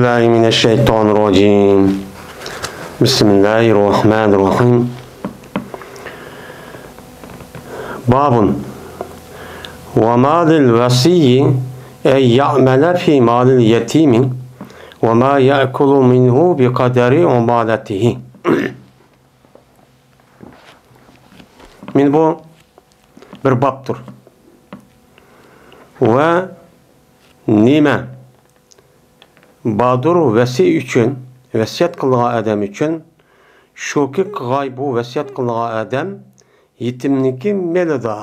الله من الشيطان الرجيم بسم الله الرحمن الرحيم باب وما للوصي أن يعمل في مال اليتيم وما يأكل منه بقدر عمالته من bu bir babdır ve nime Badur vesi üçün, vesiyat kıldığı adam üçün, şoki kılgay bu vesiyat kıldığı adam, yetimniki melida.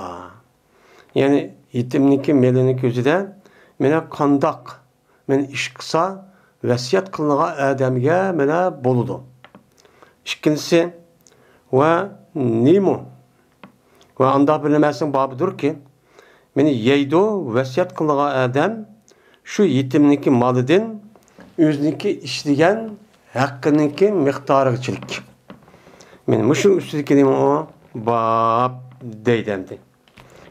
Yani yetimniki melini gözüde, mene kandak, men iş kısa, vesiyat kıldığı adamga mene boludu. İkincisi, ve nimu, ve anda bilemezsin babıdır ki, meni yeydu vesiyat kıldığı adam, şu yetimniki malıdın, Üzniki işleyen hakkınınki miktarıçılık. Men muşu üstüdeki o bab deydemdi.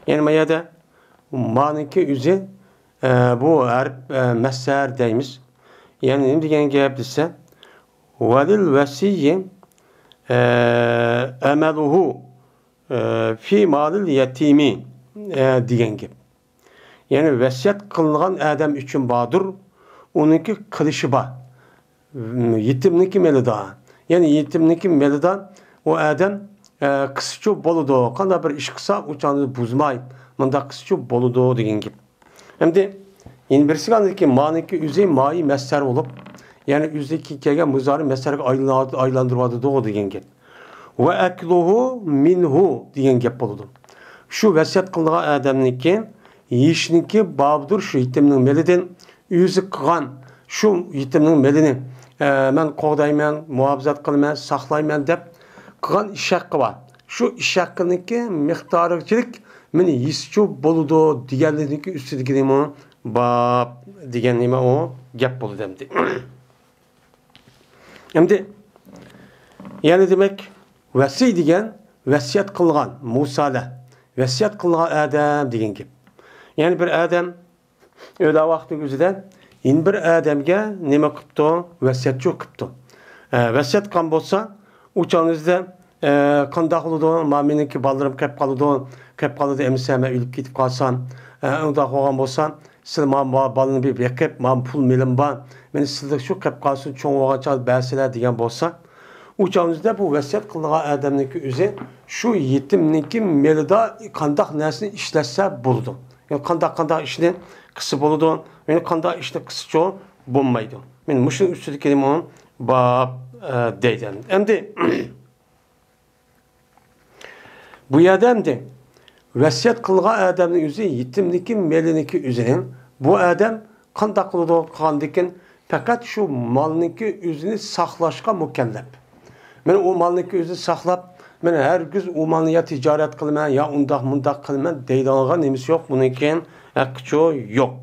Yani mayada maniki üzü bu messer deyimiz. Yani ne diyen gepdise velil vesiyyi emeluhu fi malil yetimi diyen gep. Yani vesiyat kılınan adam için badur. Onunki kılışı var. Yetimniki melida. Yani yetimniki melida o adam kısıcı boludu. Kanda bir iş kısa uçanı buzmay. Manda kısıcı boludu degen gibi. Hem de yeni birisi kaldı ki maniki üzey mayi messer olup yani üzdeki kege muzarı messer aylandırmadı doğu degen gibi. Ve ekluhu minhu degen gibi boludu. Şu vesiyat kıldığı adamniki yişniki babdır şu yetiminin melidin yüzü kıgan şu yetimnin melini men qoğdayman, muhafazat qilman, saqlayman deb qilgan ish haqqi bor. Shu ish haqqiniki miqdorichilik meni yeschu boludu deganligi ustidagi nima bab degan nima o gap bo'ldi demdi. Endi yani demek vasiy degan vasiyat qilgan Musa'da vasiyat qilgan adam degan gap. Yani bir adam öyle vakti güzide in bir adamga nima qipti vasiyatchi qipti. Vasiyat qilgan bo'lsa, uçağınızda qandaq bo'ladi, meniki balarim kelib qoladi, emsa men o'lib ketib qolsam, unda qolgan bo'lsa, siz men balani bir bekib, men pul milim bor, meni sizlar shu kelib qolsin, cho'ng o'g'acha bersilar degan bo'lsa, uçağınızda bu vasiyat qilgan adamniki o'zi shu yetimniki melida qandaq narsani ishlatsa bo'ladi. Yani qandaq ishni kısı boludu. Yani kanda işte kısıcı bulmaydı. Yani muşun üstüdeki kelime on bab deyden. Hem de bu adam de vesiyat kılga adamın yüzü yetimliki meliniki üzerine bu adam kanda kılıdı kandikin fakat şu malniki yüzünü saklaşka mükellef. Yani o malniki yüzünü saklap ben her gün o malını ya ticaret kılman ya undak kılman deydanlığa neymiş yok. Bunun için hakkı yok.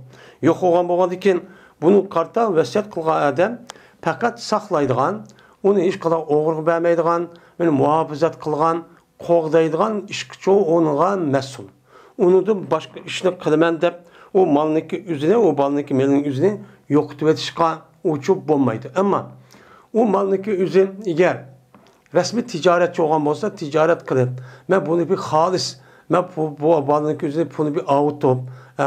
Yok olan bo'lgandan bunu karta vesiyat kılgan adam fakat saklaydigan, onu hiç kadar o'g'irga bermaydigan, meni muhofazat kılgan, qo'g'daydigan ishchi onunğa mas'ul. Unudan başka ishni qilaman deb o malniki üzerine, o malniki melning üzerine yo'qitib etishga uçup bo'lmaydi. Ama o malniki üzerine eğer resmi ticaretçi olan bo'lsa, ticaret qilib, men bunu bir xolis, men bu malniki üzerine bunu bir avutup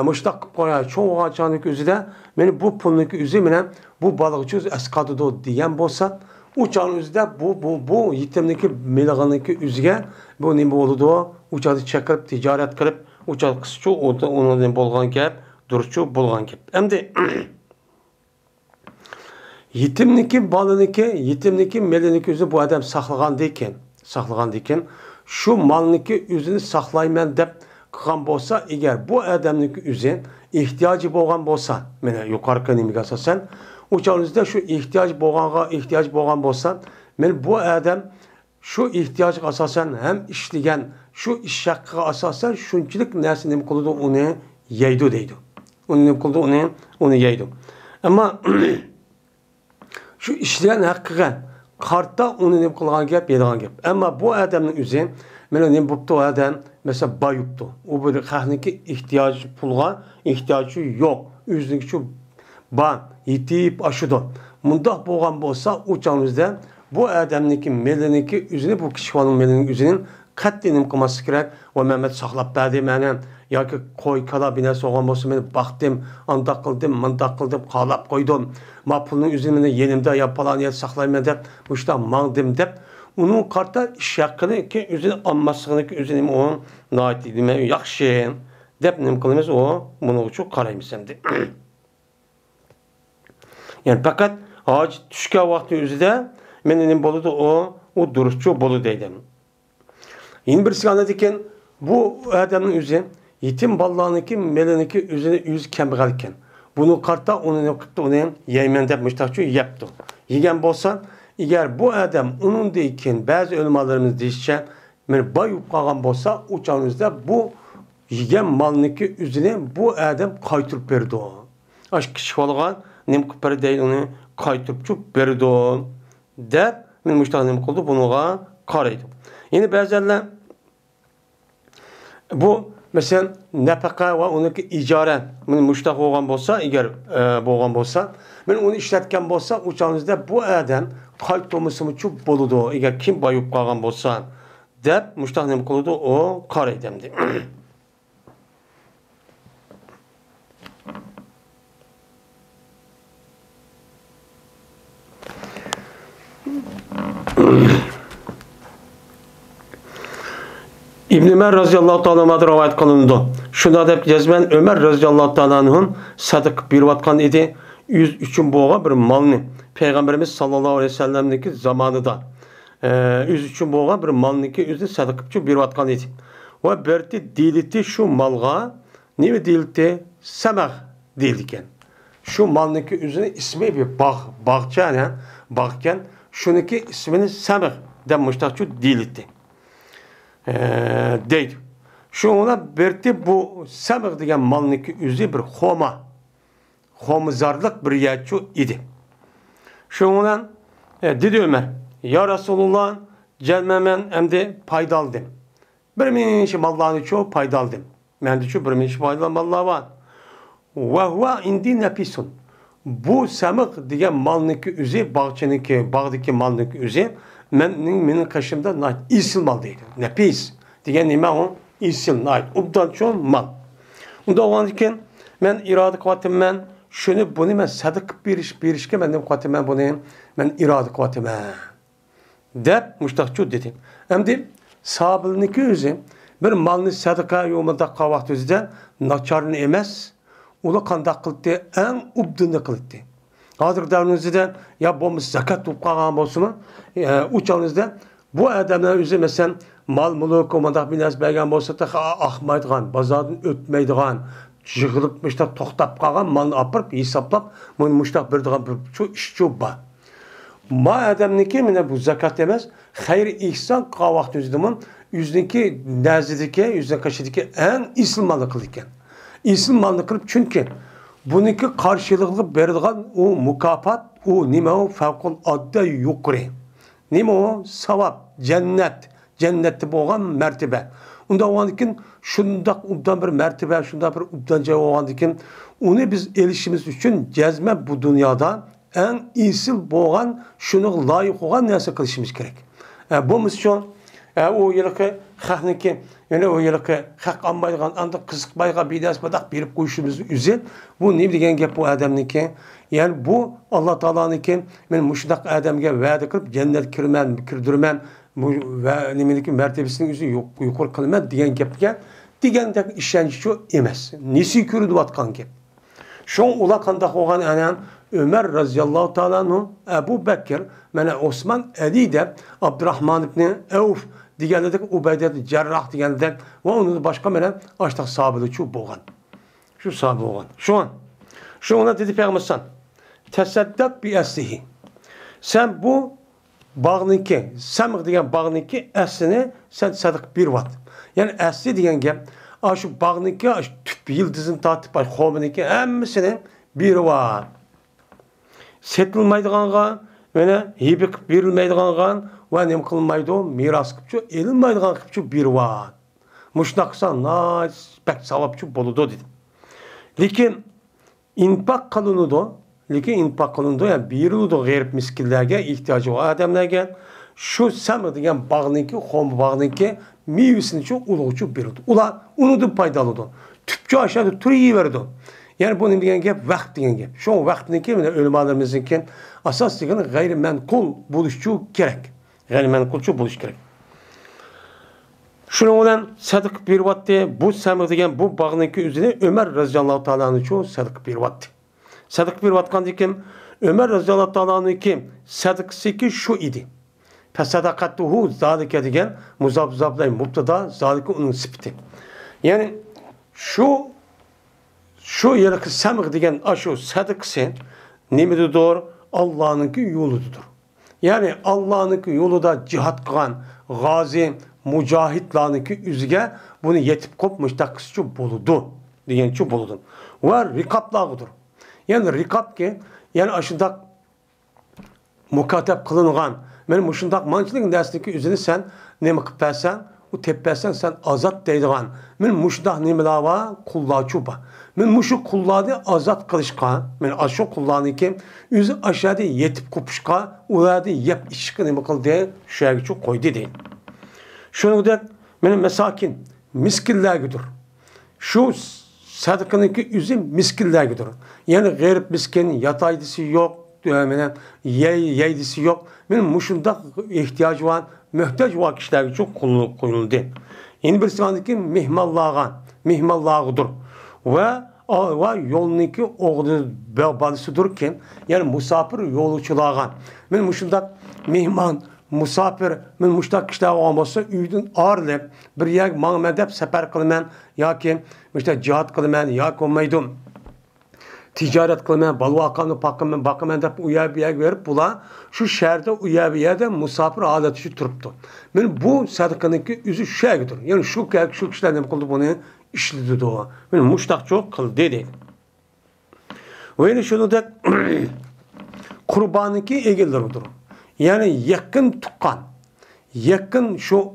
müştak koya çoğu ağaçanın üzerinde beni bu pulniki üzerine bu balıkçı eskadıdı diyen bolsa uçağın üzerinde bu yetimdeki meleğindeki üzerine bu ne oldu uçağı çekip ticaret kılıp uçağı kısçı onun bolgan gap duruşçu bolgan gap. Hem de yetimdeki meleğindeki üzerine bu adam saklagan deyken şu malniki üzerine saklayman deb qilgan bo'lsa, eğer bu adamniki üzerine ihtiyacı bo'lgan bo'lsa, mana yuqorqi nimaga asosan, o'chog'ingizda shu ehtiyoj bo'lgan bo'lsa, men bu adam shu ehtiyojga asosan ham ishlagan, shu ish haqqiga asosan shunchalik narsa nima qiladi, uni yeydi deydi. Uni nima qiladi, uni yeydi. Ammo shu ishlagan haqqiga qarta uni nima qilgan gap, yeydigan gap. Ammo bu adamning o'zi mana nima bo'pti adam mesela bayıptı. O böyle kahniki ihtiyacı pulga ihtiyacı yok. Üzlük şu ban yetip aşıdı. Mundaq bolğan bolsa uçağımızda bu adamniki meliniki üzünü bu kişilerin melinin üzünün katlinim kılması gerek. O Mehmet saklap verdi məni. Ya ki koy kala bine soğan bolsa meni baktım, andaq kıldım, mandaq kıldım, qalap koydum. Ma pulun üzünü yenimde yapalan yer saklayma dep, bu işte mağdım dep. Onun karta iş hakkını ki üzünü anmasını ki üzünü o nait edilme yaxşı dep nim kılımız o bunu çok qaraymışamdı. Yani fakat ağaç düşke vakti üzüde menin boludu o duruşçu bolu deydim. Yine birisi anladıkken bu adamın üzü yetim ballarınki meleniki üzüne yüz kemgalken. Bunu kartta onu yemen dep müştakçı yaptı. Yegen bolsa eğer bu adam onun deyken bazı ölmalarımız deyişçe men bayıp kalan bolsa uçağınızda bu yegen malınki üzüne bu adam kaytırıp verdi o. Aş kişi olgan nem kupari değil onu kaytırıp çup verdi o. Dep men müştakçı oldu bunuğa karaydı. Yine bazılarla bu mesela nafaka ve onunki icare men müştak olgan bolsa eğer bolgan bolsa men onu işletken bolsa uçağınızda bu adam kaytırmışımı çup boludu. Eğer kim bayıp kalan bolsa dep müştak nem kılıdı o karaydemdi. İbn Ömer radıyallahu ta'ala'dan rivayet kılındı. Şunda dep cezben Ömer radıyallahu ta'ala'nın sadık bir vatkan idi. 103 boğa bir malını Peygamberimiz sallallahu aleyhi ve sellem'deki zamanında 103 boğa bir malını ki üzü sadıkçı bir vatkan idi. Ve berti diliti şu malga ne diliti semah dildiken. Şu malını ki üzüne ismi bir bağken şununki ismini semah demiştakçı diliti. Deydi. Şu ona berti bu semih degan malniki üzü bir xomuzarlık bir yetçu idi. Şu ona dedi Ömer, ya Resulullah gelmemen emdi paydaldım. Bir minişi mallarını çoğu paydaldım. Men de şu bir minişi paydal mallar var. Ve huve indi nepisun. Bu semih degan malniki üzü bağdaki malniki üzü menin kaşımda isil mal deydi. Nepis. Diyen nime o? İsil, nait. Ubdan çoğun mal. Onda olan iken men irade kuvvetim men şunu bunu men sadık bir işke men kuvvetim men bunu men irade kuvvetim men. Dep müştakçu dedi. Hem de sahabılniki özü bir malını sadıka yolunda kavakt özüde naçarını emez. Ulu kandak kılıttı en ubdını kılıttı. Hazır davranızda ya bu zakat tutup olsun uçağınızda bu adamlar üzü mesela mal muluk omadak binas bergen bolsa da ahmaydigan, bazardan ötmeydigan, jığılıp müştak toxtap qalgan malını apırıp hesaplap bunu müştak berdigan bir işçi var. Ma adamniki mine bu zakat demez. Hayır ihsan qavaqt üzdimin yüzdeki nazidiki, yüzden kaşıdaki en isil malı kılırken. İsil malı kılıp çünkü bununki karşılıklı berdigan o mukafat, o nime o fevkalade yukarı. Nime o savap, cennette boğan mertebe. Onda oğandikin şundak ubdan bir mertebe, şundak bir ubdanca oğandikin onu biz erişimiz için cezme bu dünyada en isil boğan şunu layık olan neyse kılışımız gerek. Bu misyon o yılki xalqniki yani o yılki xalq almaydigan anda qiziqmayga bidas badak berip qo'yishimiz üzü bu ne degan gap bu adamniki yani bu Allah Taala'niki men mushundaq adamga va'da qilib jannat kirdirman bu va nimeniki mertebesini üzü yuqori qilman degan gapga degandek ishonch shu emas. Nesi ko'rilayotgan gap. Şu ular qandaq bo'lgan anan Ömer radıyallahu ta'ala anhu, Ebu Bekir, mana Osman Ali de Abdurrahman ibn Avf diğerleri Ubeyde Cerrah diğerleri ve onun başka mana açtaq sahabılı şu bolğan. Şu sahabe bolğan. Şu ona dedi Peygambersan tesaddak bi aslihi. Sen bu bağniki, samık degan bağniki aslini sen sadık bir vat. Yani asli degan gap şu bağniki tüp yıldızın tatip xominiki hemmisini bir vat. Setilmaydiganға, mene hibe qilib berilmaydiganға va nem qilmaydi, miras qilib elinmaydigan qilib bervat. Mushunaq qilsa, pek savabchi bo'ladi dedi. Lekin infaq qilinadi, lekin infaq qilindi, yani berildi g'arib miskinlarga, ehtiyoji bor odamlarga. Shu samir degan bog'niki, xom bog'niki mevasini shu ulug'chi berdi. Ular undan foydalanadi. Tüpçü aşağıda turiyi verdi. Yani bunun degan gap vaqt degan gap. Şu vaqtniki mana ulamolarimizniki asos degan g'ayrimanqul bo'lishi kerak. G'ayrimanqulchi bo'lishi kerak. Shuning bilan sadiq beryapti. Bu samir degan bu bog'niki o'zini Umar roziyallohu taoloni uchun sadiq beryapti. Sadiq beryapgandan keyin Umar roziyallohu taoloniki sadiqsiki shu edi. Fasadaqatuhu zalika degan muzabzablay mubtada zalika uning sifati. Yani şu yerki samig degan şu sadiqsi nimidir? Allah'ınki yoludur. Yani Allah'ınki yolunda cihat qilgan g'ozi mujohidlarniki üzüge bunu yetip kopmuş takısçı boludu degençi boludu. Var rikaplarıdır. Yani rikap ki yani aşındak mukatep kılıngan men muşundak mançılık dersindeki üzünü sen ne mi kıppersen o teppersen sen azat deydigan men muşundak nimelava kullaçu ba men muşu kulladı azat kılışka men aşo kullanı ki üzü aşağıda yetip kopuşka uladı yep işki nemi kıl diye şöyle çok koydu değil. Şunu da benim mesakin miskinlergidir. Şu sadıkınınki üzüm miskinlergidir. Yani garip miskin yataydısı yok, yeydisi yok. Benim muşunda ihtiyacı var, mühtaç var kişilerge çok koyuldu. Yeni bir sıvandaki mihmallağıdır. Ve yolundaki oğlu balısıdır ki, yani musafir yolçulağa. Benim muşunda musafir, men muştak kişiler olmasa üydün ağırlayıp bir yer mağmedep sefer kılmen ya ki işte cihat kılmen ya ki olmaydın ticaret kılmen balvakanı bakımen dep uya bir yer verip bula şu şehirde uya bir yerde musafir aleti şu turuptu. Men bu sadakınınki üzü şeye gidiyor. Yani şu kişiler ne kıldı bunu işledi doğa. Men muştak çok kıldı dedi. Öyle şunu da kurbanınki egildir. Yani yakın tukkan, yakın şu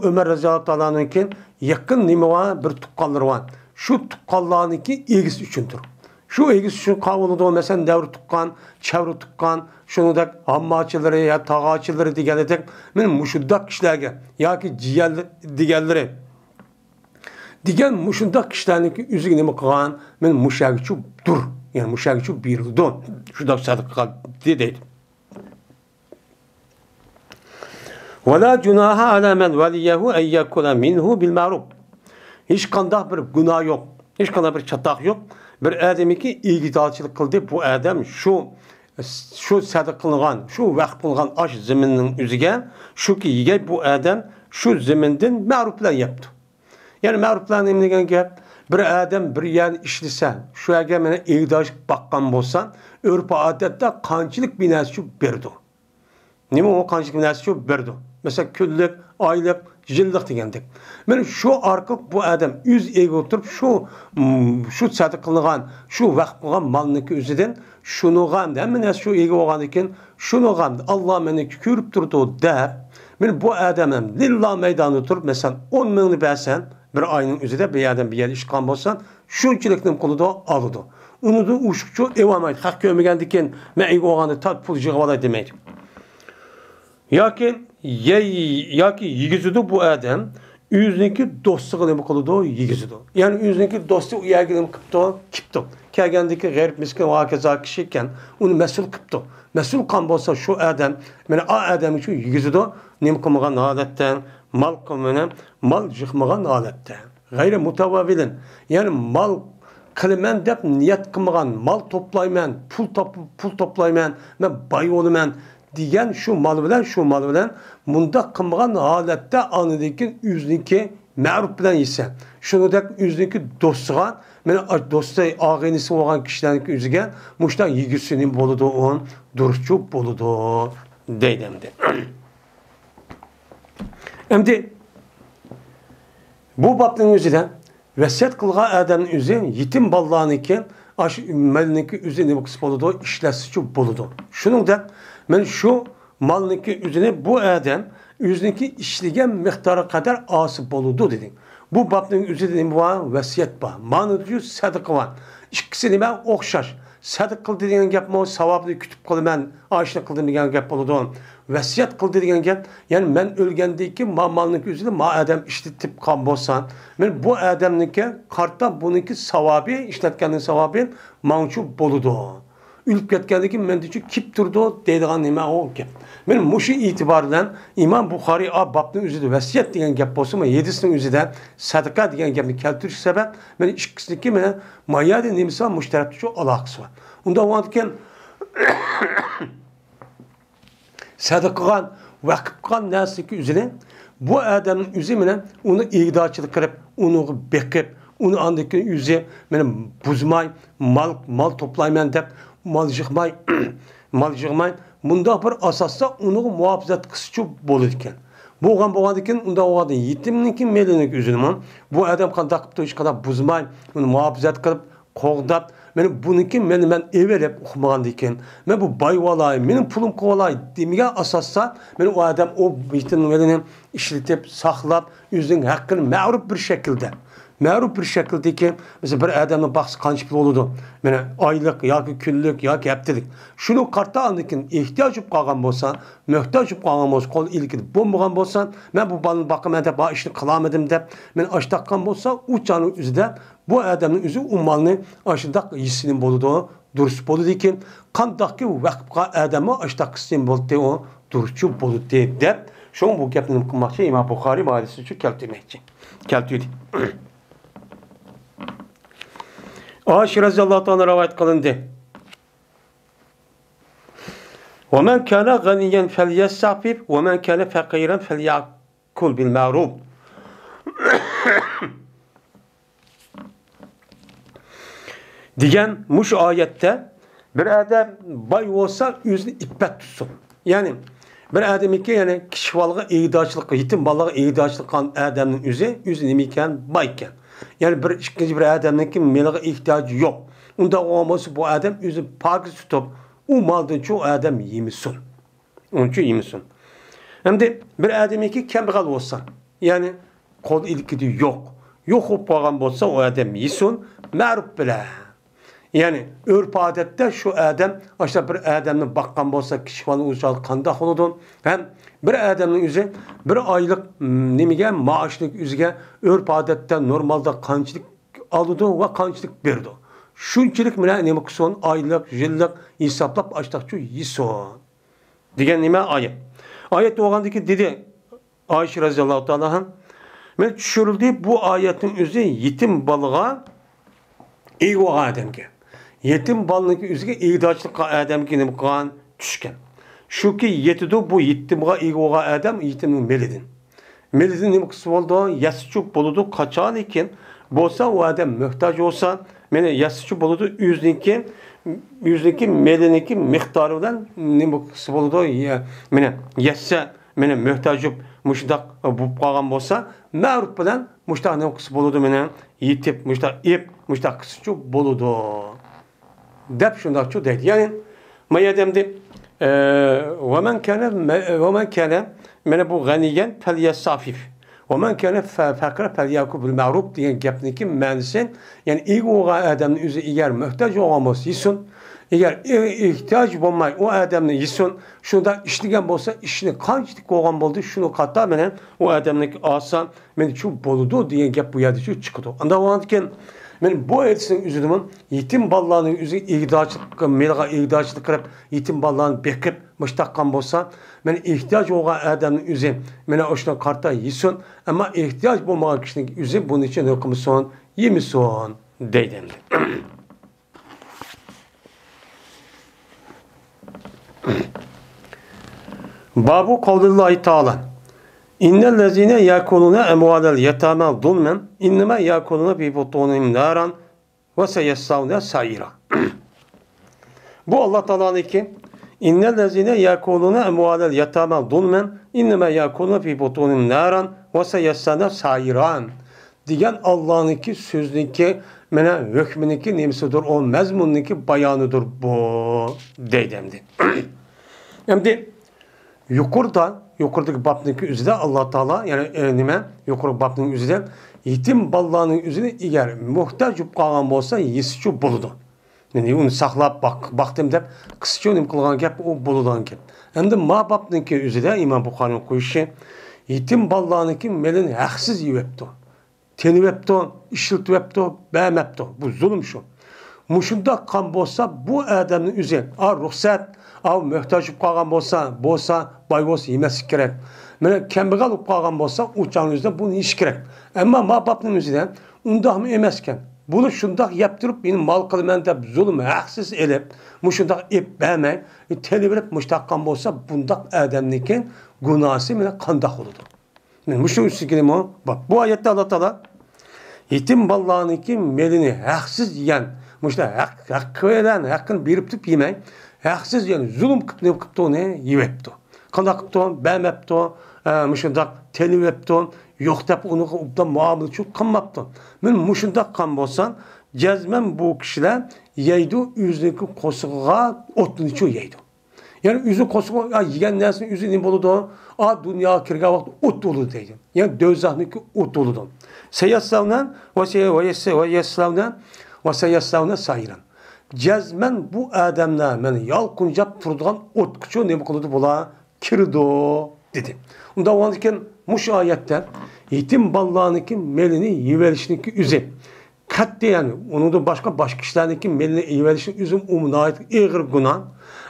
Ömer Raziyallahu Anh'ın yakın nime var bir tukkanları var. Şu tukkanlarınki egis üçündür. Şu egis üçün kavuludu mesela devri tukkan, çevri tukkan, şunu da hammaçıları ya tağaçıları digeledek, benim muşuddak kişilerge ya ki ciyel digelleri. Digen muşuddak kişilerinki üzüge nime kılan, benim muşagiçu dur. Yani muşagiçu birildi. Şurada sadık kal dedi. وَلَا جُنَاهَ عَلَى مَنْ وَلِيَهُ اَنْ يَكُلَ مِنْهُ بِالْمَعْرُوفِ Hiç kandak bir günah yok. Hiç kandak bir çatak yok. Bir ademi ki ilgidalçılık kıldı. Bu adam şu sadık kılgan, şu vakit kılgan aş zeminin üzüge, şu ki yiyge bu adam şu zeminden ma'ruflar yaptı. Yani ma'ruflar ne degan gap? Bir adam bir yer işlese, şu yerge mene ilgidalçılık bakkan bolsan, örf adette kançılık binası şu berdi. Nima o kançılık binası şu berdi. Mesela küllük, aylık, yıllık degendik. Men şu arqıp bu adam yüz ege oturup şu sadık kılgan, şu vaqt kılgan malniki üzüden şunu gamdı. Hemen şu ege olgan eken şunu gamdı. Allah meni körüp durdu der. Men bu adamım lillah meydanı oturup mesela 10 mingni bersen bir ayının üzüde bir adam bir yer iş kan bolsan şunçiliknin kuluda alıdı. Onu da uşukçu evamaydı. Hak kömügendiken men ege olganı tat pul jıgıp alay demeydi. Ya ki yigizidi bu adam yüzneki dostluğunu mu kılıdı yigizidi. Yani yüzneki dostluğu uyargılığını kıptı. Kergendeki garip miskin o hakeza kişiyken onu mesul kıptı. Mesul kan bolsa şu adam, yani adam için yigizidi nem kılmağın adetten, mal kılmağın, mal jıkmağın adetten. Gayri mutavavilin. Yani mal kılmen dep niyet kılmağın, mal toplayman, pul toplayman, ben bay oluman, diyen şu mal bilen munda kılmağın halette anıdaki yüzniki ma'ruf bilen ise şunu da yüzniki dostluğa dostu ağenisi olan kişilerin yüzüge muştan yigüsünün boludu on duruşçu boludu deydemdi. Şimdi bu baktığın yüzüden vesiyet kılga adamın yüzü yetim ballağınıki malınki yüzüne bu kısmı boludu işlesici boludu. Şunun da men şu malniki üzerine bu adam yüzündeki işligen miktarı kadar asıp boludu dedim. Bu babın üzerinde var vesiyet var. Manıcı sadık var. İkisi nime okşaş. sadık qildi degan gapmi, savobni kutib qolaman, oshni qildim degan gap bo'ladi. Vasiyat qildi degan gap, ya'ni men o'lgandan keyin malning o'zini ma odam ishlatib qolgan bo'lsan, men bu odamniki qarta buniki savobi, ishlatganning savobi menchu bo'ladi. Ülüp ketgandiki men için kip durdu deydigan nima o gap. Men muşu itibardan İmam Buxoriy babning o'zida vasiyat degan gap bo'lsa, 7sining o'zida sadaqa degan gapni keltirish sabab men ikkisiniki meni mayada nimasi mushtarak shu aloqasi bor. Unda o'tgan sadaqagan vaqf qilgan narsaki o'zini bu odamning o'zi bilan uni ig'dochilik qilib, uni beqib, uni andaki o'zi meni buzmay, mal toplayman deb mal yığmay, bunda bir asasda onu muhafazat kısıcı bo'ladigan. Bo'lgan unda o'g'adi yetimniki melinik o'zini bu adam qanday qilib hech qadar buzmay, uni muhafazat qilib, qo'g'dab, men buniki men everib uqmagan ekan. Men bu boyvalay, mening pulim qo'valay demagan asosda men o adam o yetim melini ishlatib, saqlab, o'zining haqqini ma'ruf bir shaklda ma'ruf bir şekildeki mesela bir adamın baksı qancha pul oldu. Mene aylık yoki kunlik yoki haftalik. Şunu qarta andikin ehtiyoj bo'lib qolgan bo'lsa, muhtoj bo'lib qolgan bo'lsa, qo'l ilkib bo'lmagan bo'lsa, men bu balni boqaman deb, bu ishni qilamadim deb, men ashtaqan bo'lsa, u canın o'zida bu adamning o'zi u malni ashundaq yisinin bo'ladi, durust bo'ladi ekan, qandaqki vaqtga adamni ashtaqsin bo'ldi, o durustchi bo'ladi deb, şoň bu gapni qilmoqchi İmam Buxoriy bu hadisi uchun keltirdi. Ayşe radıyallahu anha rivayet kılındı. وَمَنْ كَانَ غَنِيًّا فَلْيَسْتَعْفِفْ وَمَنْ كَانَ فَقِيرًا فَلْيَأْكُلْ بِالْمَعْرُوفِ diyen muş ayette bir adam bay olsa yüzünü ippet tutsun. Yani bir adam iki yani kişi balığı eğdaçlık, yetim balığı eğdaçlık kan adamın yüzü nemiken bayken. Yani bir ikinci bir adamın ki meleğe ihtiyacı yok. Onda olması bu adam yüzü pakı tutup o maldan çoğu adam yemişsin. Onun için yemişsin. Hem de bir adam ki kemikal olsa yani kol ilgili yok. Yok olup bağlan olsa o adam yesin. Ma'ruf bile. Yani örf adette şu adam işte bir adamın bakkan olsa kişi falan uçalı kandak oldu. Hem bir adamın yüzü bir aylık nemige maaşlık yüzüge örf adette normalde kançılık aldı ve kançılık verdi. Şunçilik mine neme kıson aylık, yıllık hesaplap açtıkçı yison. Diyen neme ayet. Ayet oğandaki dedi Ayşe radıyallahu ta'ala men düşürüldü bu ayetin yüzü yetim balığa iyi o adamge. Yetim balınki üzüge iğdaçlık adamki neme kan düşken. Şu ki yetidu bu yetimga iyi o adam yetimin melidin. Melidin neme kısı oldu yasçuk buludu kaçan iken bolsa o adam muhtaç olsa mene yasçuk buludu yüzdeki meliniki miktarından neme kısı buludu mene yassa mene muhtacıp muşdak bu qalgan bolsa ma'ruf bilan muşdak neme kısı buludu mene yetip muşdak kısı buludu. Dep şundakçı deydi. Yani mayademdi وَمَنْ كَانَ mene bu ganiyen فَلْيَسْتَعْفِفْ وَمَنْ كَانَ فَقِرًا فَلْيَأْكُلْ بِالْمَعْرُوفِ diyen gapniki ma'nisin yani iyi o adamın üzü eğer muhtaç olmaz yesin. Eğer ihtiyaç olmay o adamın yesin. Şunda işligen bolsa işini kançlık olgan boldu. Şunu katta menen o adamın asan men çok boludu diyen gap bu yerde şu çıktı. Anda olanken men bu etsin üzülümün yetim ballarının üzü iğdaçlık, melga iğdaçlık kırıp yetim ballarını bekip müştakkan bolsa men ihtiyaç olan adamın üzü mene oşuna karta yesin ama ihtiyaç bulmayan kişinin üzü bunun için hükümsün yemişsin deydim. Babu kavlillahi ta'ala İnnellezine yakuluna emvalel yetama zulmen innema yakuluna bi butunihim naran ve seyassavne sayira. Bu Allah Teala'nın ki İnnellezine yakuluna emvalel yetama zulmen innema yakuluna bi butunihim naran ve seyassavne sayiran diyen Allah'ın ki sözünün ki mene hükmünün ki nemsidir o mezmunun ki bayanıdır bu deydemdi. Hem de yukarıdaki babdaki üzerinde Allah Teala yani nime yukarı babdaki üzerinde yetim ballarının üzerine eğer muhtaç kalan olsa yesici buludu. Yani onu saklap baktım deb kısaca nima qilgan gap o bo'ladigan gap. Endi mababniki o'zida Imom Buxoriy qo'yishi yetim bolalarniki melin haqsiz yeyapti. Teniyapti, ishiltyapti, bermapti. Bu zulm shu. Mushunda qan bo'lsa bu odamning o'zi, ruxsat, muhtoj bo'lib qolgan bo'lsa, boy bo'lsa yemaslik kerak. Mana kambag'al bo'lib qolgan bo'lsa, o'changning o'zida buni yeyish kerak. Ammo mababning o'zida undaqmi emas ekan. Bunu şundak yaptırıp benim mal kılman deb zulüm haksız elip, muşundak ip vermey, televirip muştakkan bolsa bundak adamnikin günahı mene kandak oludu. Muşun üstü o. Bak bu ayette Allah Teala yetim ballarınki melini haksız yiyen, muşta hakkı veren, hakkını birip tüp yemey, haksız yiyen zulüm kıptı onu yiyepti. Kandak kıptı, vermepti, muşundak televiripti, yok deb onu obdan muamele çok kanmaptı. Men muşundak kan bolsan, cezmen bu kişiler yeydi, yüzündeki kosuğa otunu çoğu yeydi. Yani yüzü kosuğa yiyen nesin yüzü ne boludu? Dünya kirga vakti ot dolu deydi. Yani dözahniki ot doludu. Seyassavna ve seyassavna sayran. Cezmen bu adamlar meni yalkuncap turduğun ot küçüğü ne boludu bola kirdo dedi. Onda o andiken muş ayette yetim ballarınki melini yiverişinki üzüm. Katliyen onu da başka kişilerdeki melini yiverişin üzüm umuna ait ağır günah.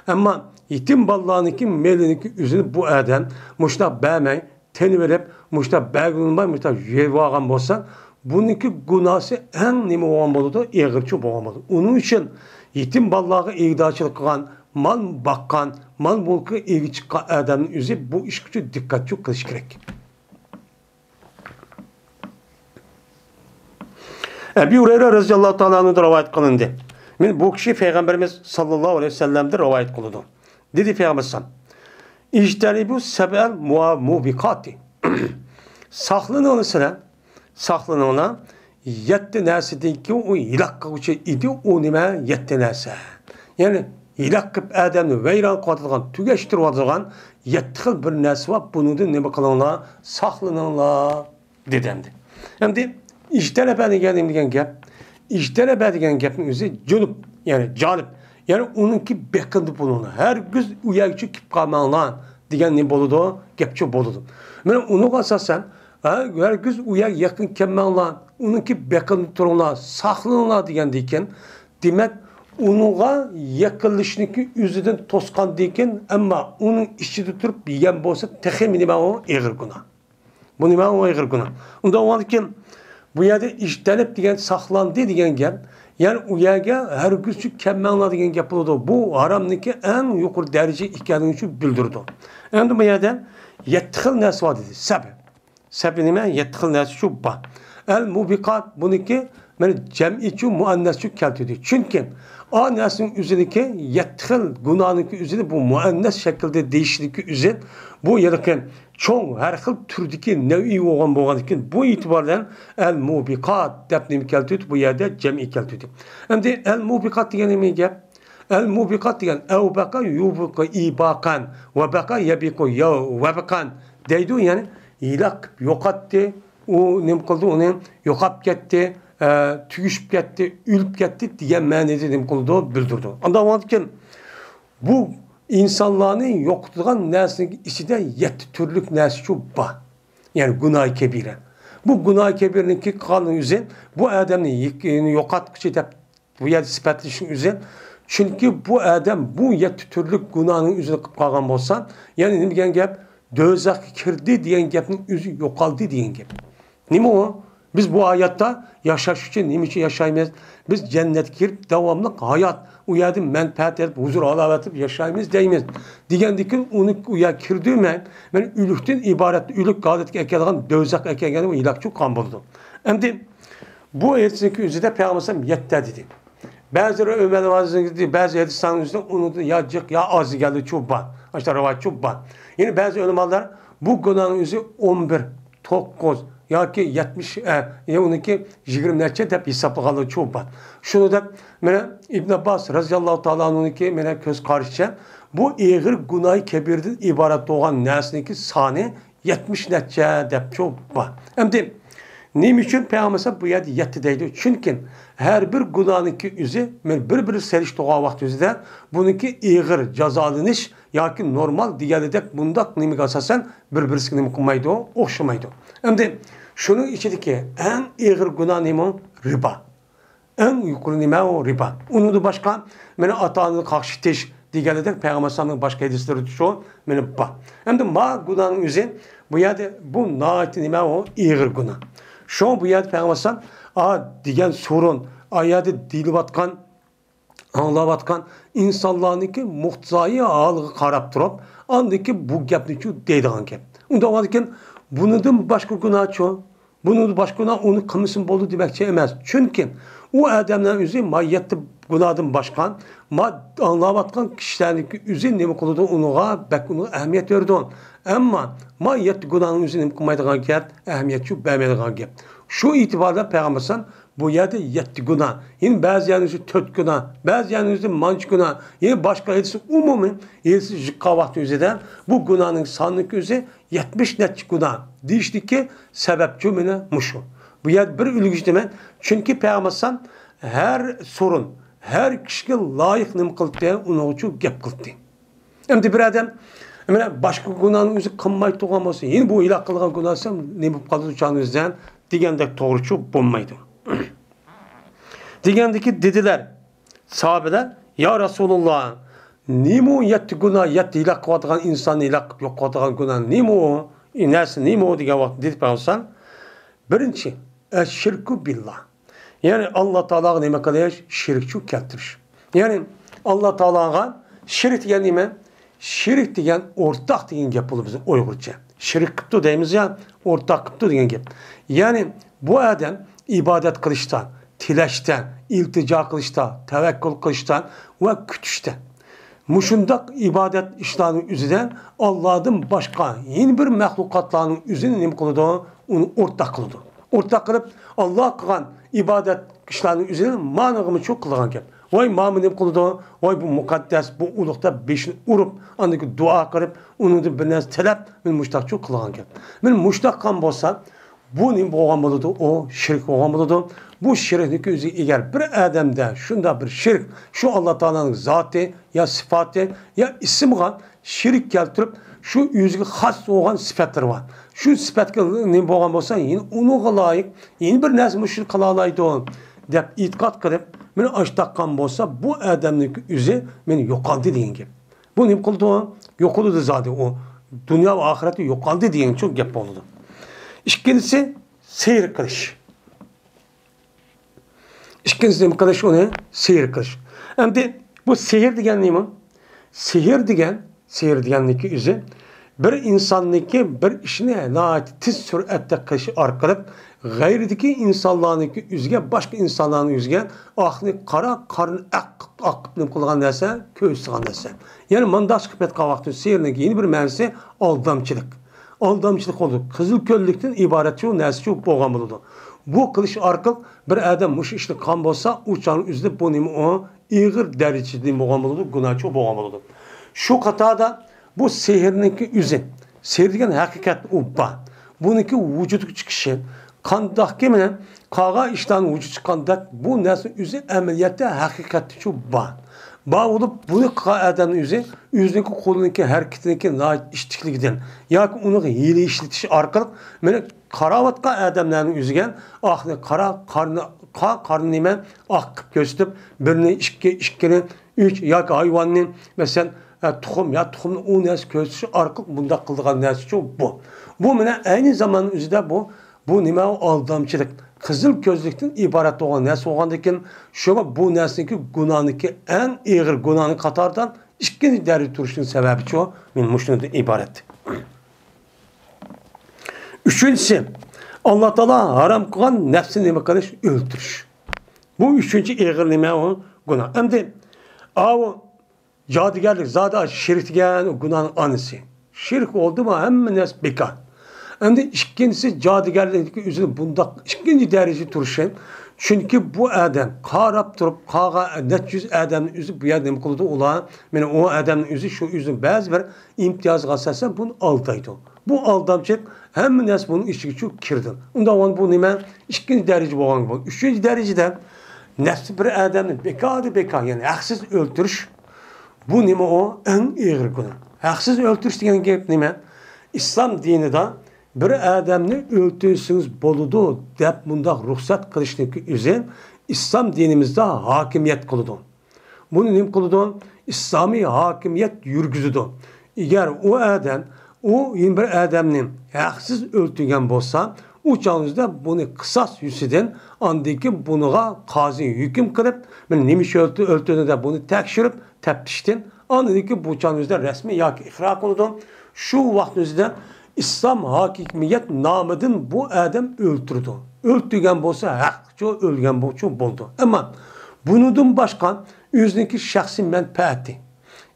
Ama yetim ballarınki meliniki üzüm bu adam muşta bəmey, teni verip muşta bəgülünmay, muşta yevağın bolsa bununki günahı en nime olan boludu, ağırçı boğan boludu. Onun için yetim ballarına iğdaçılık kılan, mal bakkan, mal mulku ilgi çıkan adamın üzü bu iş gücü dikkatli kılış gerek. Ebu Hureyre radıyallahu ta'ala'nın da rivayet kılındı. Bu kişi Peygamberimiz sallallahu aleyhi ve sellem'de rivayet kılındı. Dedi Peygamber sallallahu İşteri bu sebel mubikati. Saklını onu sıra, saklını ona yetti nesi ki o ilak kavuşu idi o nime yetti nesi. Yani ilak kıp adamını veyran katılgan, tügeştirip atılgan yetti kıl bir nesi var. Bunu da nime kılınla, saklınınla dedemdi. Hem de İşterebe degan gap, işterebe degan gapning o'zi junub, ya'ni jalib. Ya'ni uningki beqindi bo'ladi. Har gün uyagchi kip qolmanglar degan ne bo'ladi? Gapchi bo'ladi. Mana uning asosan, har gün uyag yaqin kelmanglar, uningki beqindi turinglar, saqlaninglar degan ekan. Demak, uningga yaqinlashishniki o'zidan to'sqan ekan, ammo uning ichida turib yegan bo'lsa, texmi nima o og'ir gunoh. Bu nima o og'ir gunoh. Unda o'ndikin bu yerde işlenip diyen saklandı diyen gap, yani uyaga her gün şu kemmenla diyen gap oldu. Bu haramdaki en yukarı derece ikadını şu bildirdi. Endi bu yerden yetkil nes var dedi. Sebi nime yetkil nes şu ba. El mubikat buniki yani cem'i şu muannes şu keltiydi. Çünkü o nesin üzerindeki yetkil günahınki üzerinde bu muannes şekilde değişiklik üzerinde bu yerdeki çoğun her xil türdeki nevi olan için bu itibardan el mubikat depnim keltiydi bu yerde cem'i keltiydi. Hem de el mubikat diyen nemi gap? El mubikat diyen evbeka yubuka ibakan ve beka yebiku yebekan deydi yani ilak yokattı o nem kıldı onu yokap gitti tügüşüp gitti ülüp gitti diyen manada nem kıldı bildirdi. Ondan varken bu insanların yoktuğun nesinin içinde yetti türlük nesi şu ba. Yani günah-ı kebire. Bu günah-ı kebireninki kanun üzerine bu adamın yokatkıcı da bu yerde sifatlaşın üzerine. Çünkü bu adam bu yetti türlük günahının üzerine kalkan olsan yani ne diyen gap dözak kirdi diyen gapın üzü yokaldı diyen gap. Ne mi o? Biz bu hayatta yaşaş için ne için yaşaymayız? Biz cennet girip devamlı hayat uyadım menfaat edip huzur alavetip yaşaymayız deyimiz. Digendeki onu uya kirdiğime ben ülükten ibaret ülük gadet ekeleğin dözak ekeleğin o ilakçı kan buldu. Hem de bu etkisi üzerinde Peygamber yetter dedi. Bazıları Ömer Vazir'in dedi bazı hadisanın üzerinde onu da ya cık ya azı geldi çubba. İşte rivayet çubba. Yani bazı ulemalar bu günahın üzeri 11, 9 ya ki 70 ya 12 20 neçe dep hesaplaganlar çok var. Şunu da mene İbn Abbas radıyallahu ta'ala anh'unki mene göz karşı bu ağır günah kebirden ibaret olan nesneki sani 70 neçe dep çok var. Hem de Nima uchun payg'ambar bu yerda 7 deydi? Chunki har bir gunohniki o'zi men bir-biri selishtirgan vaqt o'zida buniki ig'ir jazolanish yoki normal deganidek bundaq nimaga asosan bir-birisiga nima qilmaydi, o'xshamaydi. Endi shuning ichidagi eng ig'ir gunoh nima? Riba. Eng yuqori nima o riba. Undan boshqa meni ota-onani qaqshitish deganidek payg'ambar sallallohu boshqa hadislarda shu meni bor. Endi ma gunohning o'zi bu yerda bu noat nima o ig'ir gunoh. Şu bu yerda payg'ambar sallallohu degan sorun ayada deyilayotgan anlayotgan insonlarniki muhtzoyi holiga qarab turib, andiki bu gapni chu deydigan gap. Unda ekan bundan boshqa gunoh chu, bundan boshqa gunoh uni qilmasin bo'ldi demoqchi emas. Chunki u odamlar o'zi mayatni gunohdan boshqa ma anlayotgan kishilarniki o'zi nima qiladi unga bak uni ahamiyat berdi. Ammo mayatni gunohning o'zi nima qilmaydigan gap, ahamiyat chu bermaydigan gap. Şu itibarda payg'ambar bu yerda 7 gunoh, yine ba'zi yerlarda 4 gunoh, ba'zi yerlarda manch gunoh, yine boshqa aytsa umuman elsiz jiqqa vaqt o'zida bu gunohning sonligi o'zi 70 necha gunoh deyishdiki sababchi meni mushu. Bu yer bir ulg'ish deman, chunki payg'ambar har sorun, har kishiga loyiq nima qildi, uning uchun gap qildi. Endi bir odam mana boshqa gunohni o'zi qilmay turgan bo'lsa, yine bu iloq qilgan gunohsa nima bo'lib qoldi o'shanizdan degandek to'g'ri bo'lmaydi. Degandiki dedilar sahobalar, ya Rasululloh, nima 7 gunoh, 7 iloq qiladigan insonni iloq qilib yo'q qiladigan gunoh nima o? Narsa nima o degan vaqt dedi payg'ambar. Birinchi, shirku billah. Ya'ni Alloh taologa nima qilish? Shirkchu keltirish. Ya'ni Alloh taologa shirk degan nima? Shirk degan o'rtoq degan gap bo'ldi biz Uyg'urcha. Shirk qildi deymiz ya, o'rtoq qildi degan gap. Ya'ni bu odam ibodat qilishdan, tilashdan, iltijo qilishdan, tavakkul qilishdan va kutishdan. Mushundaq ibodat ishlarining o'zidan Allohdan boshqa yeni bir mahluqotlarning o'zini nima qiladi? Uni o'rtoq qiladi. O'rtoq qilib Alloh qilgan ibodat ishlarining o'zini ma'nog'imi cho'q qilgan gap. Voy ma'min nima qiladi? Voy bu muqaddas, bu ulug'da beshini urib, andagi duo qilib, uningdan bir narsa tilab, men mushtaq cho'q qilgan gap. Men mushtaq qilgan bo'lsa, bu nima bo'lgan bo'ladi? O shirk bo'lgan bo'ladi. Bu shirkning o'ziga egar bir odamda shunda bir shirk, shu Alloh taolaning zoti ya sifati ya ismiga shirk keltirib, shu o'ziga xos bo'lgan sifatlar bor. Shu sifatga nima bo'lgan bo'lsa, yine unga loyiq, yeni bir narsa mushrik qila oladi deb e'tiqod qilib, meni ashtaqqan bo'lsa, bu odamning o'zi meni yo'qoldi degan gap. Bu nima qildi? Yo'qoldi zoti o. Dunyo va oxiratda yo'qoldi degan cho'q gap bo'ldi. İkincisi seyir qilish. İkincisi nima qilish uni? Seyir qilish. Endi bu seyir degan nima? Seyir deganniki o'zi bir insonniki bir ishni tez sur'atda qilish orqali g'ayridagi insonlarniki o'ziga boshqa insonlarning o'ziga oxni qara qarni aqib qilgan narsa, ko'zsigan narsa. Ya'ni mandash qilib aytgan vaqtda seyirning yeni bir ma'nosi aldamchilik. Aldamchilik oldu. Qizil ko'llikdan iborat shu narsa shu bo'lgan bo'ladi. Bu qilish orqali bir odam mush ishni qilgan bo'lsa, uçanın o'zida bu nima o ig'ir darajada bo'lgan bo'ladi, gunohchi bo'lgan bo'ladi. Shu qatorda bu sehrniki o'zi, sehr degan haqiqat u bor. Buniki vujudga chiqishi, qandoqki bilan qolgan ishlarni vujud chiqqandak bu narsa o'zi amaliyotda haqiqatda shu bor. Bağlıp bunu adamın yüzündeki kolundaki hareketindeki iştikliğinden ya ki onu hile işletiş arkalık beni karavatka adamların yüzügen karnı nime akıp gösterip birini işkini 3 ya ki hayvanın mesela tuxum o nesi gösteriş arkalık bunda kıldığın nesi çok bu. Bu bana aynı zaman yüzünde bu nime aldamçılık. Kızıl gözlükten ibaret olan nesi oğandakin şuna bu nesindeki günahındaki en ağır günahını katardan ikinci derdi turuşun sebebi çoğu min muşnundan ibaret. Üçüncüsü Allah Teala haram kılan nefsini nime karış öldürüş. Bu üçüncü ağır nime o günah. Hem de o yadigarlık zaten şirk diyen günahın anısı. Şirk oldu mu hemen nes bekar. Hem de ikincisi cadıgarlık üzerine bunda ikinci derece turuşun. Çünkü bu adam qarab durup qağa net yüz adamın yüzü bu yerden kıldı ola. Yani o adamın yüzü şu yüzün bazı bir imtiyaz qalsasa bunu aldaydı. Bu aldamçılık hem nes bunun içine çok kirdi. Onda bu nime ikinci derece boğan bu. Üçüncü derecede nefsi bir adamın bekar yani haksız öldürüş. Bu nime o en ağır günah. Haksız öldürüş degen gep nime? İslam dinide bir adamni öldürsünüz boludu dep bunda ruhsat kılışniki üzerine İslam dinimizde hakimiyet kılıdı. Bunu nim kılıdı? İslami hakimiyet yürgüzüdü. Eğer o adam, o bir adamın haksız öldürgen bolsa, o çağınızda bunu kısas yüzüden andaki bunuğa kazi hüküm kılıp, ben nimiş öldüğünü de bunu tekşirip, teftiştin. Andaki bu çağınızda resmi yaki ikra kılıdı. Şu vaktinizde İslam hakimiyet namıdın bu adam öldürdü. Öldürgen bolsa hakçı ölgen boldu. Ama bunun başka yüzdeki şahsi menfaati,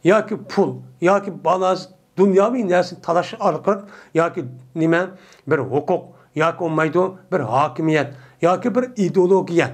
ya ki pul, ya ki balaz, dünyavi nersin talaşı arkarak, ya ki nime bir hukuk, ya ki olmaydı bir hakimiyet, ya ki bir ideolojiye.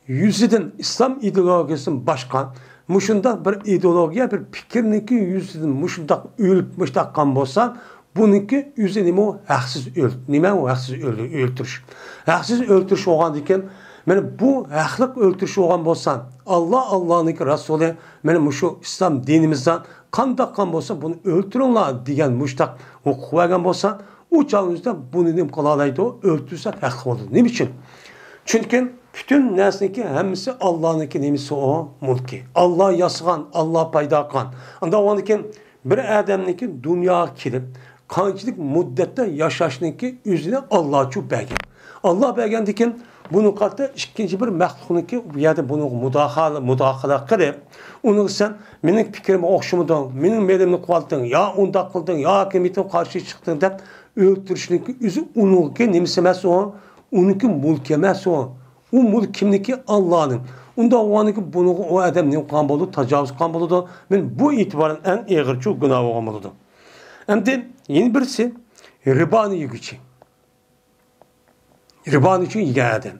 Yüzüden İslam ideolojisinin başka, muşunda bir ideolojiye bir fikirniki yüzüden muşunda ölüp muştakkan bolsa, bununki yüzü nime o haksız öldü. Nime o haksız öldürüş. Haksız öldürüş olan diken, men bu haklık öldürüş olan bolsan, Allah'nınki Resulü, men şu İslam dinimizden kandakkan bolsa bunu öldürünler diyen muştak hukuk vergen bolsa, o çağınızda bunu nim kalalaydı o öldürsek haklı olur. Ne biçim? Çünkü bütün nesneki hemisi Allah'ınki nemisi o mulki. Allah yasıgan, Allah payda kan. Anda onunki bir adamınki dünya kirip, kançılık müddette yaşaşınki üzerine Allah'a çok belgen. Allah belgen dikin bunu katta ikinci bir məxluqniki ya da bunu müdahale qilib, onu sen mening fikrime oxşumudun, mening melimni qaldın, ya onda qıldın, ya kemitin karşı çıktın deb öldürüşniki üzü onunki nemisi emas o, onunki mulk emas o. O mulk kimniki? Allah'ın. Onda onunki bunu o adam ne qan bolu, tacavüz qan boludu. Men bu itibarın en ağır çok günah olgan boludu. Endi yeni birisi ribani yigüçi. Riban için yiyen adam.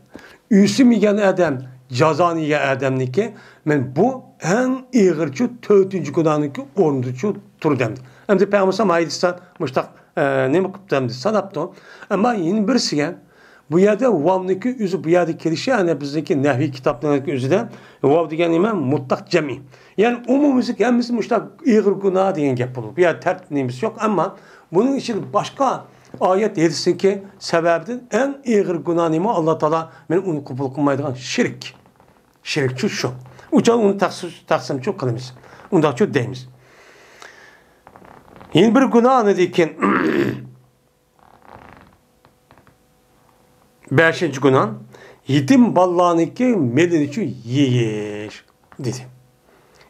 Üsüm yiyen adam, cazanı yiyen adamniki, men bu en ağırçı, tötüncü günahınki orunducu tur demdi. Hem de Peygamber Maydistan, müştak ne mi kıp demdi, sanaptı. Ama yeni birisi bu yerde vavniki üzü bu yerde kelişi, yani bizdeki nehvi kitaplarındaki üzüden, vav degen imen mutlak cemi. Yani umumumuzuk hemimiz müştak ağır günah diyen gep olur. Bir yerde tertibimiz yok ama bunun için başka ayet edilsin ki sebebin en ağır günahı Allah Teala men onu kabul kılmaydıgan şirk. Şirk şu. Uçan onu taksim çok kılımız. Onda çok deyimiz. Yeni bir günah ne diken? Beşinci günah. Yetim ballaniki meliniçi yiyiş dedi.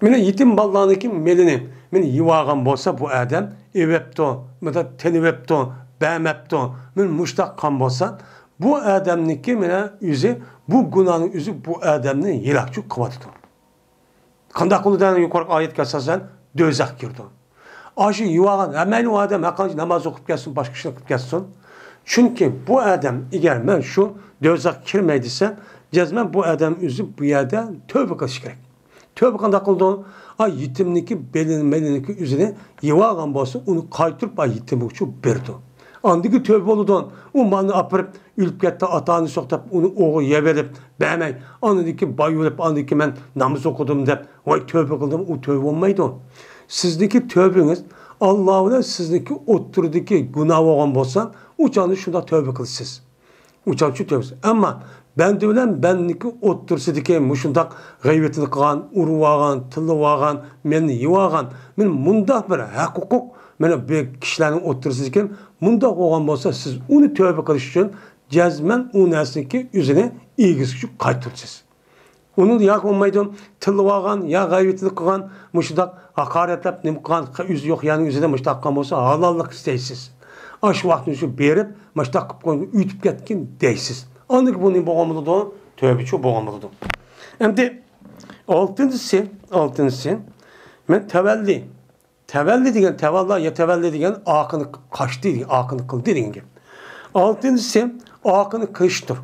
Mene yetim ballaniki melini men yivağan bolsa bu adam evepto, meda tenivepto, bämepto, men muştak kan bolsa bu adamniki mene yüzü bu günahın yüzü bu adamni yelakçı kıvatıdı. Kandak uludan yukarı ayet kasasan dözak girdi. Aşı yuvağan hemen o adam hakanca namaz okup gelsin, başka şey okup gelsin. Çünkü bu adam eğer men şu dözak kirmeydiyse cezmen bu adam yüzü bu yerde tövbe kılış gerek. Tövbe kandak uludan ay yetimniki beliniki üzerine yuvağan bolsa onu kaytırıp ay yetimlikçi berdi. Andaki tövbe oludan o malını apırıp ülüp gitti atağını soktap onu oğu yeverip beğenmeyin. Andaki bayılıp andaki ben namaz okudum deyip vay tövbe kıldım o tövbe olmaydı o. Sizdeki tövbeniz Allah'ına sizdeki oturdaki günah olan bolsa uçanı şunda tövbe kılsız. Uçan şu tövbe. Ama ben de bilen benlik otursidiki muşundak gıybetini kılan, uruvağan, tılıvağan, meni yivağan, men mundaq bir hukuk mene bir kişilerin otursidiki mundaq olan bolsa siz onu tövbe kılış için cezmen o nesniki üzerine ilgisi kaytırsız. Onun yak olmaydı tılıvağan ya gıybetini kılan muşundak hakaretlep nem kılan yüzü yok yani üzerine muşundak kan bolsa halallık isteysiz. Aş vaktini berip muşundak kıp koyun ütüp ketkin deysiz. Anlık bunun boğamılıdır, tövbe boğamılıdır. Hem de altıncısı, ben tevelli. Tevelli degen, tevallah ya tevelli degen akını kaçtı, akını kıldı degen gibi. Altıncısı, akını kıştır.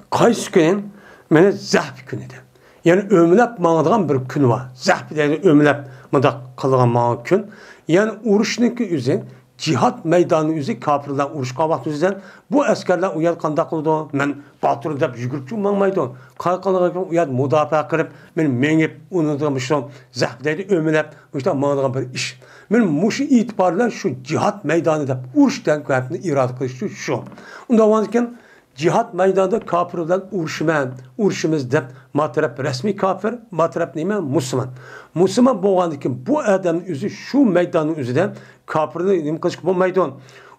Kaç günün, mene zahp günüdür. Yani ömülep mağdığan bir gün var. Zahp degen ömülep mıdak kılgan mağdığan gün. Yani uruşniki üzerine cihat meydanı üzü kafirler urushqa vaqt üzüden bu askerler uyat qandaq qildi. Men Batur deb yugurib çıkmaydı. Qayqanıga uyat mudofaa qilib, men mengib unutmuşum. Zahbdaydi ömülep, işte mağlagan bir iş. Men muşu itibarlar şu cihat meydanı deb urushdan qapni irada qilish şu. Unda varken cihat meydanında kafirler uruşumuz deb matrap resmi kafir, matrap neyme Müslüman. Müslüman boğandıkken bu adamın üzü şu meydanın üzüden kafirler neyme kılışık bulmaydı.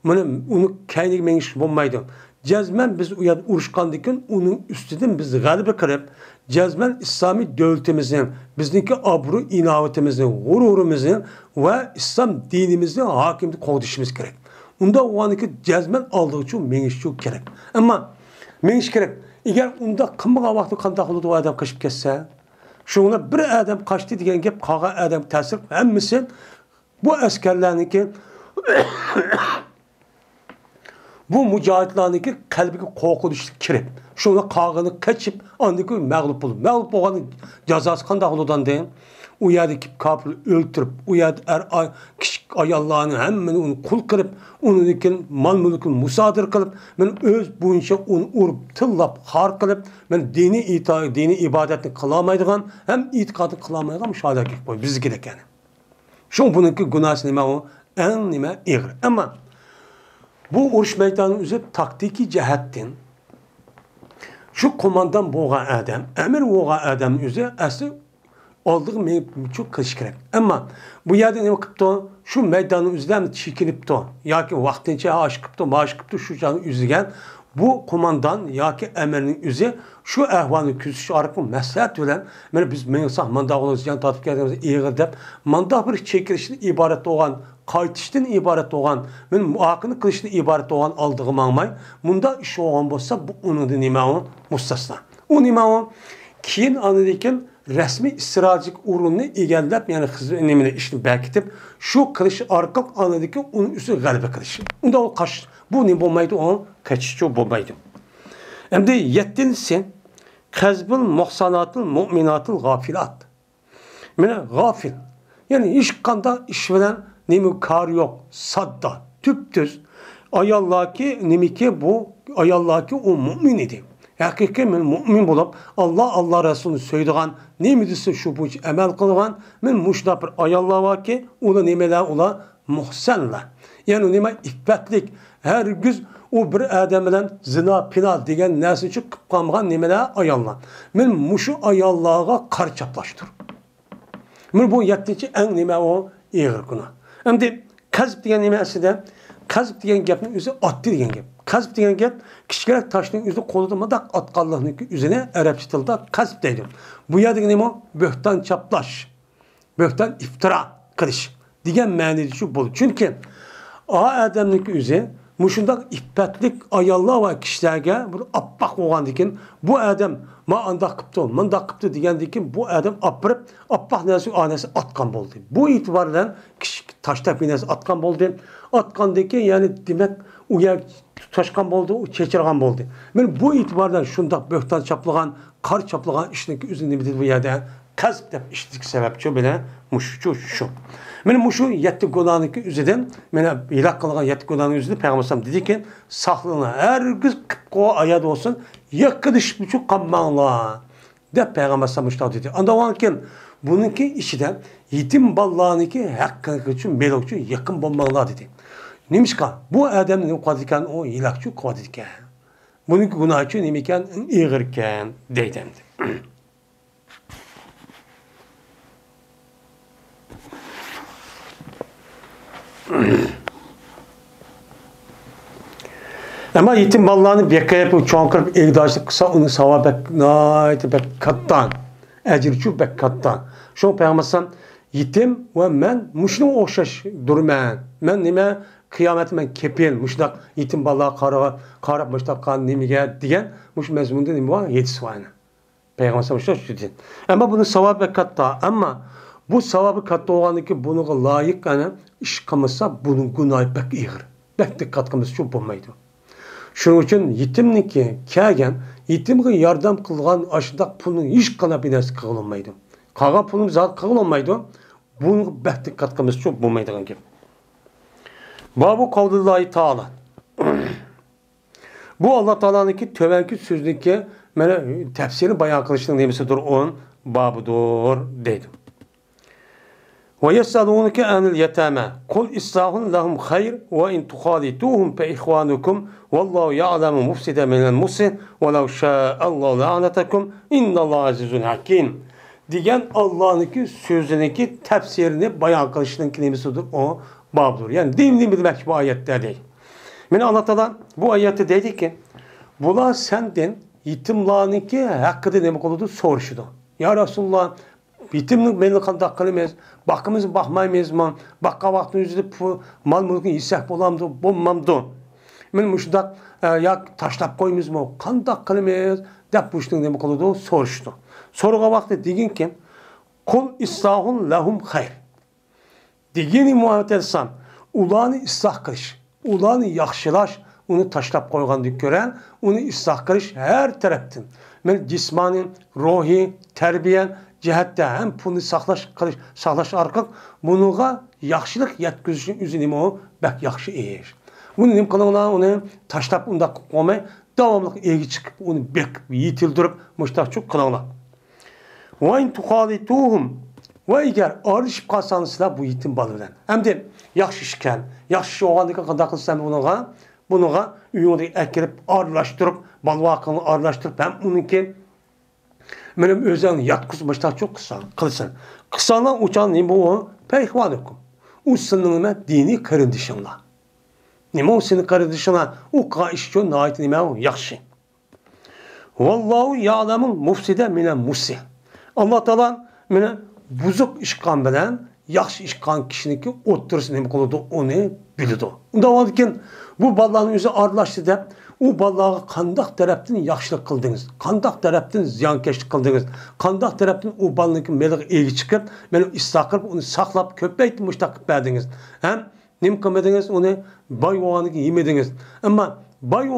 Onu kaynak mengiş bulmaydı. Cezmen biz uruşkandıkken onun üstünden biz galibi kırıp cezmen İslami devletimizin, bizdeki abru inavetimizin, gururumuzun ve İslam dinimizin hakimlik koğduşumuz gerek. Unda o anki cezmen aldığı için mengiş çok gerek. Ama mengiş gerek. Eğer unda kımığa vakti kandak oldu o adam kaçıp kesse, şuna bir adam kaçtı diyen gep kağa adam tesir hemmisi bu askerlerinki bu mücahitlarınki kalbiki korku düştü kirip. Şuna kağını kaçıp andaki mağlup olur. Mağlup olanın cezası kandak oldudan deyin. O yerdeki kafiri öldürüp, o yerde küçük ayallarını hemen onu kul kırıp, onun mal mülkünü musadır kılıp, ben öz boyunca onu urup, tıllap, har kılıp, ben dini ibadetini kılamaydıgan, hem itikadını kılamaydıgan müşahede edip koy, bizi gerek yani. Şu bununki günahsı nime o, en nime iğir. Ama bu uruş meydanının üzeri taktiki cihettin, şu komandan boğan adam, emir boğan adamın üzeri aslı olduğu çok kılış gerek. Ama bu yerde ne vakıptı? Şu meydanın üzerinde çekilipti. Ya ki vaktince aşıkıptı, maaşıkıptı şu canın üzügen. Bu komandan ya ki emirinin üzü şu ehvanı küsüş arıqın məsləhət öylən. Biz mengisah mandak oluruz, yani tatip geldiğimizde iğir deyip, mandak bir çekilişin ibaret olan, qaytışdan ibaret olan, men muakını kılışdan ibaret olan aldığım anmay. Bunda iş olan bolsa bu onun da nime o mustasna. O nime o kiyin anıdayken resmi istiracık urununu egellep, yani hizmetini işini bekitip, şu kılışı arka anıdaki onun üstü galibe kılışı. Onda o kaç, bu ne bulmaydı, o kaçıcı bulmaydı. Hem de yettinisi, kazbıl muhsanatıl mu'minatıl gafilat. Yani gafil, yani iş kanda iş veren nemi kar yok, sadda, tüptüz. Ayallaki nemiki bu, ayallaki o mu'min idi. Hakiki men mümin bulup Allah Resulü söylediğin ne midisi şu bu emel kılgan men muşda bir ayallah var ki ona nemeler ola muhsenler. Yani neme iffetlik her güz o bir adamdan zina pina degen nersi çıkıp kalmagan nemeler ayallah. Men muşu ayallaha kar çaplaştır. Men bu yettiği en neme o iğir günah. Hem de kazb degen nemesi de kazb degen gapning özü attı degen gap. Kazb degen gap kichikroq toshning o'zi qo'lida madaq atqanliqniki o'zini arabcha tilda kazb deydi. Bu yerda nima? Bo'hton chaplash, bo'hton iftira qilish degan ma'noda shu bo'ladi. Chunki odamniki o'zi mushundaq iffetlik ayollar va kishilarga bir oppoq bo'lgandikin bu odam ma andaq qilibdi, mundaq qilibdi degandikin bu odam opirib oppoq narsa onasi atgan bo'ldi. Bu e'tibor bilan kichik tashlab narsa atgan bo'ldi. Atgandaki yani demek uya tutaşkan oldu, çeçirgan oldu. Men bu itibardan şundaq böhtan çaplagan, kar çaplagan işinki üzünü bilir bu yerde kazb dep işlik sebepçi bile muşu şu. Men muşu yetti günahınki üzüden, mena ilak kılgan yetti günahının üzüden Peygamber dedi ki, saklığına her kız kıpko ayad olsun, yakıdış buçuk kammanla. De Peygamber sallallahu dedi. Andavanken bununki işi de yetim ballarınki hakkı için melokçu yakın bulmalılar dedi. Nimishqa bu odamni nima qiladi ekan, u ilaqchi qiladi ekan. Buning gunohi nima ekan, ig'ir ekan deydi. Ama yetim ballarni bekayib, cho'nqirib, egdoshlik qilsa, uni savobi bek kattan, ajri bek kattan. Shu payg'ambar yetim va men mushuni o'xshash durman. Men nima kıyamet men kepil, muşdak yetim bala karab muşdak kan nemiga diyen muş mezmunda nemi var? Yetisi var. Peygamber sallallahu aleyhi ve sellem. Ama bunun savabı katta. Ama bu savabı katta olanı ki bunu layık yani iş kılmasa bunun günahı pek iğir. Pek dikkat kılması çok olmaydı. Şunun için yetimniki kâgen yetimge yardım kılgan aşıdak bunun iş kana binesi kılınmaydı. Kağa bunun zat kılınmaydı. Bunun pek dikkat kılması çok olmaydı gibi. Babu kavlillahi Teala. Bu Allah Teala'nınki tövenki sözünki mana tafsiri bayon qilishning nemisidir? On babudur deydi. Ve yesalunke anil yetama. Kul islahun lahum hayr ve in tuhalituhum fe ihvanukum vallahu ya'lemu mufside minel musih ve lev şa'allahu la'anetakum innallahu azizun hakim. Diyen Allah'ınki sözüneki tefsirini bayan kılışının kelimesidir. O babdır. Yani dinli bilmek bu ayetler değil. Beni anlatan bu ayette dedi ki bula senden yetimlarınki hakkında ne oldu soruştu. Ya Resulullah yetimlik beni kandak kılmayız. Bakımız bakmayız mı? Bakka vaktini üzülüp mal mülkünü yesek bulamdı, bulmamdı. Ben müşdak ya taşlap koymayız mı? Kandak kılmayız. Dep bu işin ne oldu soruştu. Soruğa vakti degin ki kul islahun lahum hayr. Degini Muhammed Etsam ulanı ıslah kılış, ulanı yaxşılaş, onu taşlap koygandık gören, onu ıslah kılış her taraftan. Men cismani, ruhi, terbiyen, cihette hem bunu saklaş arqaq, bunuğa yaxşılık yetkizişin üzünüm o, bək yaxşı eğir. Bunu nim kılığına onu taşlap onda koymay, davamlıq eği çıkıp, onu bekip, yitildirip, müştak çok kılığına. Ve in tuhalituhum ve eğer arışıp kalsanızlar bu yetim balıdan. Hem de yaxşı işken, yaxşı oğanlıkla kadar kılsan bunuğa üyünü ekirip, arılaştırıp, balvakını arılaştırıp, hem onunki benim özelliğini yatkızmışlar çok kılsın. Kısalan uçan ne bu o? Peyhvanukum. O sınırına dini karındışınla. Ne o senin karındışınla? O kaişçi nait ne o? Yaxşı. Vallahu ya'lemun mufside minen musih. Allah Teala mene buzuk işkan bilen yaxşı işkan kişiniki otursun hem koludu onu bildi. Onda olurken bu balların yüzü arlaştı da o ballağı kandak taraftan yaxşılık kıldınız. Kandak taraftan ziyankeşlik kıldınız. Kandak taraftan o balınki melik eği çıkıp benim istakırıp onu saklap köpeytip müştakip verdiniz. Hem nem kılmadınız onu bay oğanıki yemediniz. Ama bay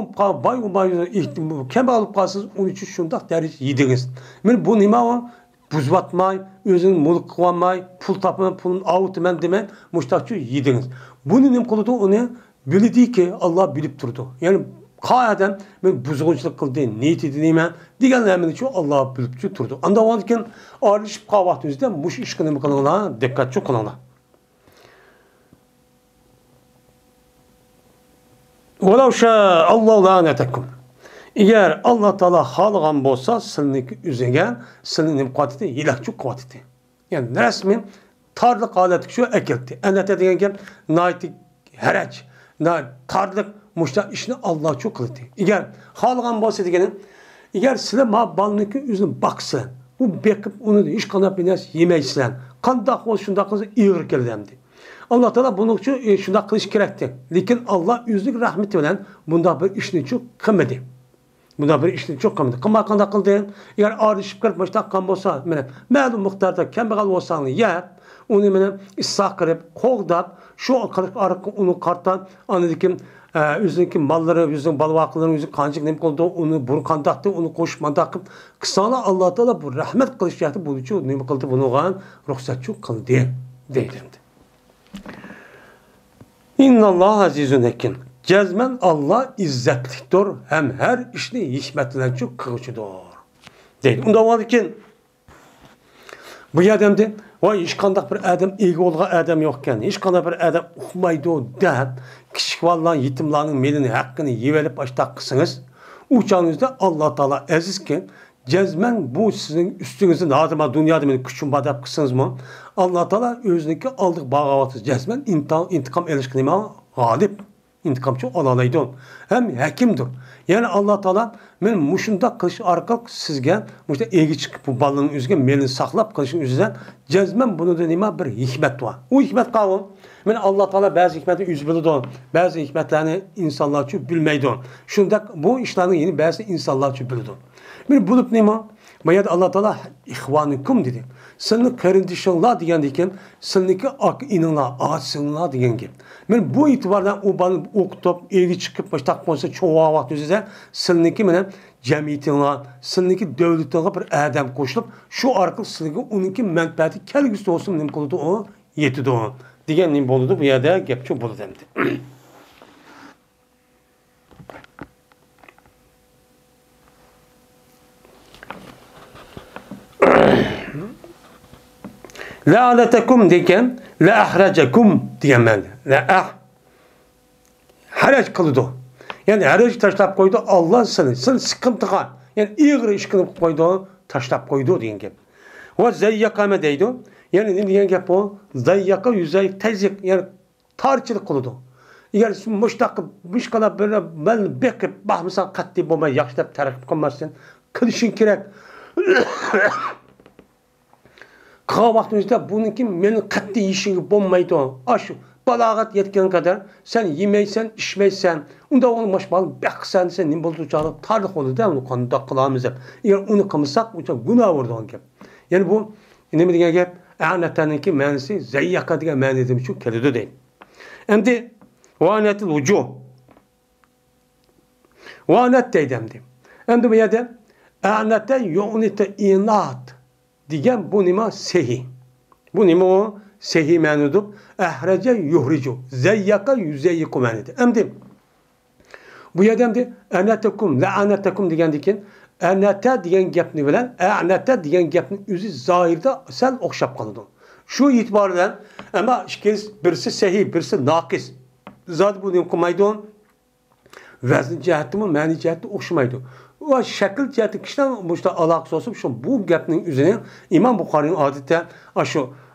kemal alıp kalsınız onun için şundak deriz yediniz. Yani bu nima o? Buzbatmay, özünün mulk kılanmay, pul tapman, pulun avutumen demen, müştakçı yediniz. Bunu nem kılıdı onu bildi ki Allah bilip durdu. Yani kayadan ben buzğunçılık kıldı, niyet edineyim diyenlerinin için Allah bilip durdu. Anda olurken arışıp kahvaltınızda bu işkini kılığına dikkatçi kılığına. وَلَوْ شَاءَ اللّٰهُ لَعَنَتَكُمْ. Eğer Allah Teala halgan bolsa sılniki üzegen sılninin kuvveti yelakçı kuvveti. Yani resmi tarlık aleti şu ekildi. Ennete degen naiti heraç, tarlık muşta işini Allah çok kıldı. Eğer halgan bolsa degenin eğer sizler ma balniki üzün baksın. Bu bekip onu iş kanap bines yemeysilen. Kandak ol şunda kızı iğir geldemdi. Allah Teala bunun için şunda kılış gerekti. Lakin Allah yüzlük rahmeti bilen bunda bir işini çok kılmadı. Bunda bir işini çok kılmadı. Kıma kanda kıldı. Eğer arışıp kırıp başta kan bolsa, məlum miqdarda kembegal olsanı yap, onu ıslah kırıp, koğdap, şu arık onu kartan, anladık üzündeki malları, yüzün balvaklarının yüzün kancık nem oldu, onu bunu kandaktı, onu koşmadı. Kısana Allah Teala bu rahmet kılışacaktı. Bunun için nem kıldı, bunu ruhsatçı kıldı deyildi. İnnallah azizun hakim. Cezmen Allah izzetlidir. Hem her işini hikmetlen çok kılıçıdır. Deyil. Onda var ki bu adamda vay hiç kandak bir adam iyi olga adam yokken, hiç kandak bir adam uxmaydı o deyip küçük vallahi yetimlerin melini hakkını yivelip başta kısınız. Uçağınızda Allah Teala azizken cezmen bu sizin üstünüzün adıma dünyada beni küçüm badap kısınız mı? Allah Teala özündeki aldık bağavatı cezmen intikam ilişkinime galip. İntikamçı olalaydı. Hem hekimdir. Yani Allah Teala men muşunda kılış arka sizge muşta eği çıkıp bu balının üzge melini saklap kılışın üzerinden cezmen bunu da nima bir hikmet var. O hikmet kavun. Men Allah Teala bazı hikmeti üzbülüdü. Bazı hikmetlerini insanlar için bilmeydi. Şunda bu işlerin yeni bazı insanlar için bildi. Men bulup nima? Bayad Allah Teala ihvanukum dedi. Senin kardeşinler diyendeyken seninki ak inanlar, ağaçsınlar diyen gibi. Ben bu itibardan o bana okutup, eğri çıkıp, başta konsa çoğu vakit üzere seninki benim cemiyetinler, seninki devletinler bir adam koşulup, şu arka seninki onunki menfaati kelgüsü olsun benim koludu o yetidi o. degan nim bo'ldi bu yerda gap shu bo'ldi endi. La'anatakum degan la ahrajakum degan ma'no. La haraj qildi. Ya'ni haraj tashlab qo'ydi Alloh seni siqimtiga, ya'ni ig'ir ish qilib qo'ydi, tashlab qo'ydi degan gap. Va zayyaqama deydi. Ya'ni nima degan gap bu? Zayyaqa yuzay tazyiq, ya'ni tarchilik qildi. Agar mushtaq mishqalab ben beqib bahmisan qattiq bo'lmay yaxshilab tarqib qilmasdan qilishing kerak. Qilgan vaqtimizda buniki meni qattiq yeyishimga bo'lmaydi. Ashu balog'at yetgan qadar sen yemaysan, ichmaysan, unda uni mashmal beqsan, sen nima bo'ldi chog'da tarix bo'ldi-da, uni qandoq qilamiz deb. Agar uni qilmasak, o'sha gunoh bo'ladigan gap. Ya'ni bu nima degan gap? A'nataniki ma'nosi zayyaqa degan ma'noda shu keladi deydi. Endi va'natul vujuh. Va'nat deydi endi. Endi bu yerda a'nata yu'nita inat degan bu nima sehi. Bu nima o? Sehi ma'nodir. Ahraja yuhriju. Zayyaqa yuzayyiqu ma'nodir. Endi bu yerda endi anatakum la'anatakum degandikin anata degan gapni bilan a'nata degan gapni o'zi zohirda sal o'xshab qoladi. Shu e'tibordan ama birisi sehi, birisi naqis. Zot bu nima qilmaydi? Vazn jihatimi, ma'ni jihati o'xshamaydi. Va shakl jihati kishidan boshqa aloqasi olsa, shu bu gapning o'zini Imom Buxoriyning odatda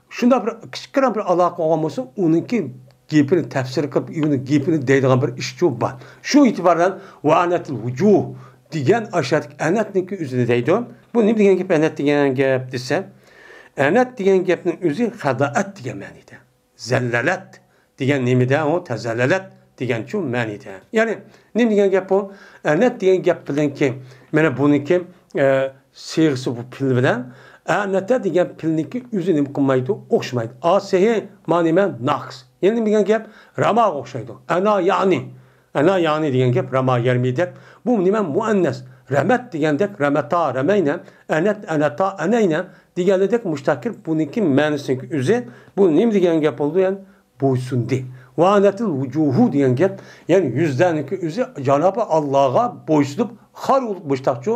shunda bir kichkina bir aloqa olgan bo'lsa, uningki gapini tafsir qilib, uni gapini deydigan bir ish bor. Shu e'tibordan va'natul vujuh degan ashatik anatniki o'zini deydi. Bu nima degan gap anat degan gap desa, anat degan gapning o'zi xadaat degan ma'noda. Zallalat degan nimada o tazallalat degan shu ma'noda. Ya'ni nima degan gap bu? Anat degan gap bilanki mana buniki sig'isi bu pil bilan anata degan pilniki o'zi nima qilmaydi, o'xshamaydi. Asihi ma'nima naqs. Ya'ni nima degan gap? Rama o'xshaydi. Ana yani degan gap rama yermidek. Bu nima muannas. Ramat degandek ramata ramayna, anata anayna deganidek mustakil buniki ma'nosini o'zi bu nima degan gap bo'ldi? Yani bo'ysundi. Va'natul vujuhu degan gap, ya'ni yuzdaniki o'zi Janobi Allohga bo'ysunib xor bo'lib mushtaqchu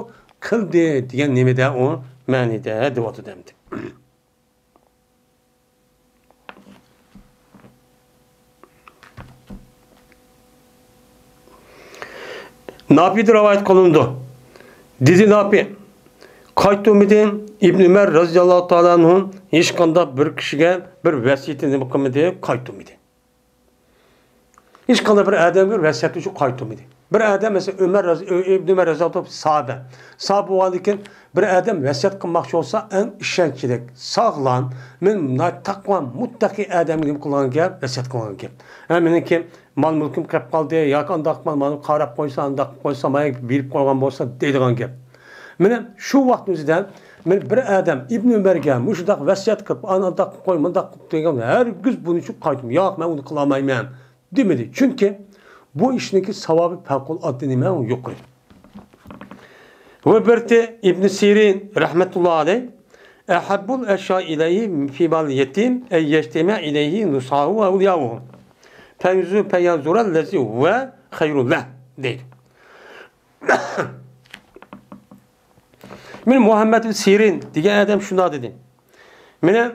qildi degan nimada o ma'nida deb o'tadimdi. Nafi'de rivayet kılındı. Dedi Nafi, qaytumidin İbn Ömer radıyallahu ta'ala anh'un hiç kanda bir kişiye bir vesiyetini bakımıdı, qaytumidi. Hiç kanda bir adam bir vesiyeti şu qaytumidi. Bir adam mesela İbn Ömer radıyallahu ta'ala sahabe. Sahabe olanken bir adam vesiyet kılmakçı olsa en işençilik, sağlam, takva, muttaki adam gibi kılan gel, vesiyet kılan gel. Hemen ki mal mülküm kep kaldı, yakandaq malını qarab qoysa, andaq qoysa, maya bilip qoygan bolsa deydigan gap. Mene şu vaqt o'zidan men bir adam İbn Ömer'ga mushudaq vasiyat qilib, anadaq qoy, mundaq degan, her gün bunu şu qaytım. Yo'q, men uni qilolmayman demedi. Chunki bu ishniki savobi favquloddiy nima yo'q. Ve birti İbn Sirin rahmetullah alayh ahabbul eşya ilayhi fi bal yetim ey yejtema ilayhi nusahu ve awliyahu. Fenzu peyazura lezi ve hayrullah deydi. Men Muhammed Sirin degan adam shunda dedi. Mene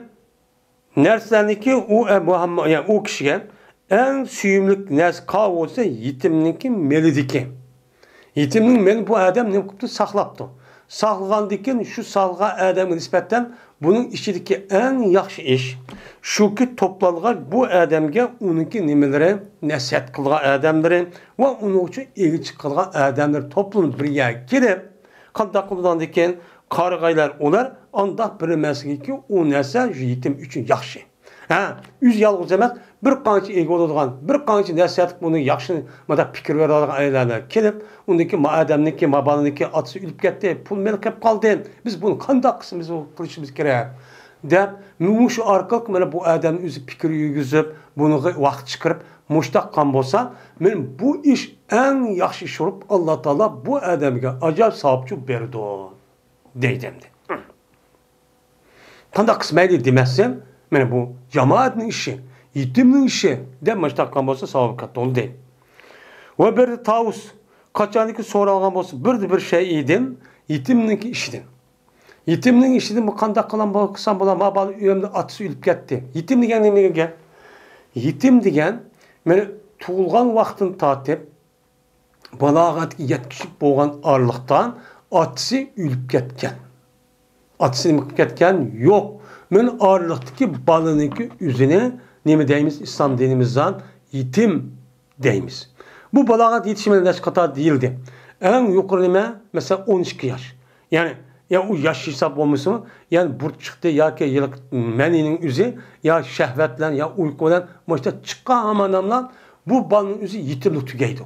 narsaniki u Muhammed yani u kishiga en suyumlik narsa qolib bo'lsa yetimniki melidiki. Yetimning meni bu adam nima qilibdi? Saqlabdi. Saqlagandikin shu salga adamga nisbatan bunun ichidagi eng yaxshi ish shuki to'plangan bu adamga uniki nimalari nasihat qilgan adamlari va uning uchun elchi qilgan adamlar to'planib birga kirib qanday qilgandikin qarg'aylar ular undaq bir emasliki u narsa yetim uchun yaxshi. Ha, yüz yalğız emas, bir qancha ego bo'ladigan, bir qancha nasihat buni yaxshi mada fikr beradigan ayollar kelib, undaki adamniki, mabalniki otasi o'lib ketdi, pul mel qilib qoldi. Biz buni qanday qilishimiz qilishimiz kerak deb, shu orqali mana bu odamning o'zi fikr yurgizib, buni vaqt chiqarib, mushtaqqa bo'lsa, men bu ish eng yaxshi ish bo'lib, Alloh taolo bu odamga ajoyib savobchi berdi deydimdi. Qanday qismaydi demasam, mana bu cemaatning işi. yetimning ishi deb mana shu taqqan bo'lsa savobi katta bo'ldi deydi. Va bir tavus qachoniki so'ralgan bo'lsa bir şey edim yetimniki ishidan. Yetimning ishidan bu qanday qilan bo'lsam bo'lar, ma bola uyimda otasi o'lib ketdi. Yetim degan nimaga? Yetim degan mana tug'ilgan vaqtdan tortib balog'atga yetkazib bo'lgan orliqdan otasi o'lib ketgan. Otasi nima qilib ketgan? Yo'q. Men orliqdagi balaniki o'zini nima deymiz? Islom dinimizdan yetim deymiz. Bu balog'at yetishmagan yosh qator deyildi. Eng yuqori nima? Mesela 12 yosh. Yani ya o yaş hesap olmasın mı? Yani burç çıktı ya ki yıllık meninin üzü ya şehvetlen ya uykulan başta çıkan amanamlar bu balının üzü yetimlik tükeydi.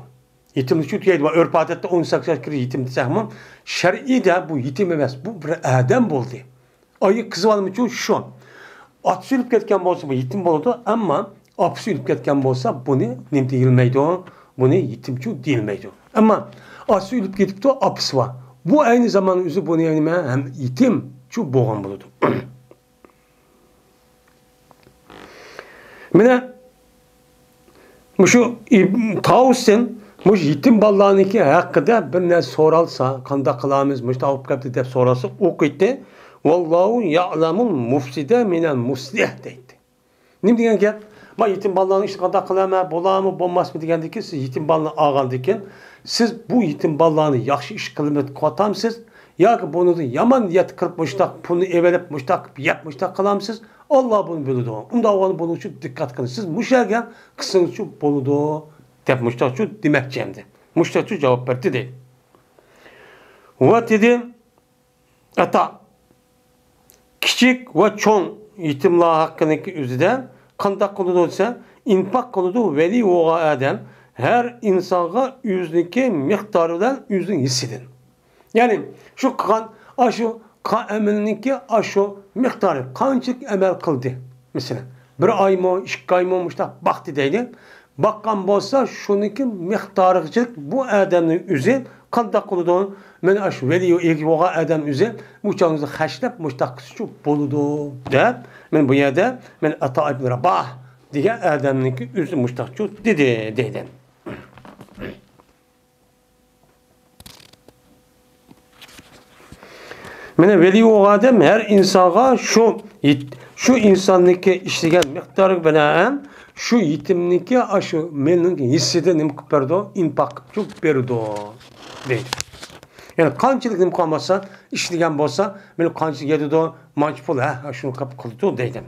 Yetimlik tükeydi. Örf adette 18 yaş kiri yetim desek ama şer'i de bu yetim emez. Bu bir adam oldu. Ayı kızı var mı şu an. At sürüp ketken olsa bu yetim oldu ama ap sürüp ketken olsa bunu ne değilmeydi o? Bunu yetimçi değilmeydi. Ama at sürüp ketip de apısı var. Bu aynı zamanda üzü bunu yani hem yetim şu boğan buludu. Mine şu Tavus'un bu yetim ballarınki hakkında bir ne soralsa, kanda kılamız, müşte alıp kaptı deyip soralsa okuydu. Vallahu ya'lamul mufside minel muslih deydi. Ne diyen ki? Ma yetim ballarını işte kanda kılama, bola mı, bombas mı diyen ki siz yetim ballarını ağan diken siz bu yetim ballarını yaxşı iş kılmet katamsız ya ki bunu da yaman niyet kırıp müştak, bunu evelep müştak, yapmıştak kılamsız. Allah bunu buludu. Onda oğlanı bunun için dikkat kılın. Siz müşergen kısınız şu buludu. Tep müştak şu demekçemdi. Müştak şu cevap verdi değil. Ve dedi ata küçük ve çoğun yetimler hakkındaki üzerinde kandak konuda olsa infak konuda veli oğa adam her insana yüzdeki miktarından yüzün hissedin. Yani şu kan aşu emelindeki aşu miktarı kançık emel kıldı. Mesela bir ay mı, 2 ay mı müştak baktı deydi. Bakkan bolsa şununki miktarıcık bu adamın yüzü kandak konuda men aşu veli oğa adam yüzü bu çağınızı haşlap müştak şu boludu der. Men bu yerde men Ata ibn Rabah diye adamın yüzü müştak şu dedi deyden. Mene veli o adam her insana şu insanlıkı işleyen miktarı binaen şu yetimliği aşı menin hissede nim kuperdo infak çok berdo deydi. Yani kançılık nim kalmasa işleyen bolsa men kançı yedi do mançpul ha şunu kapı kıldı deydim.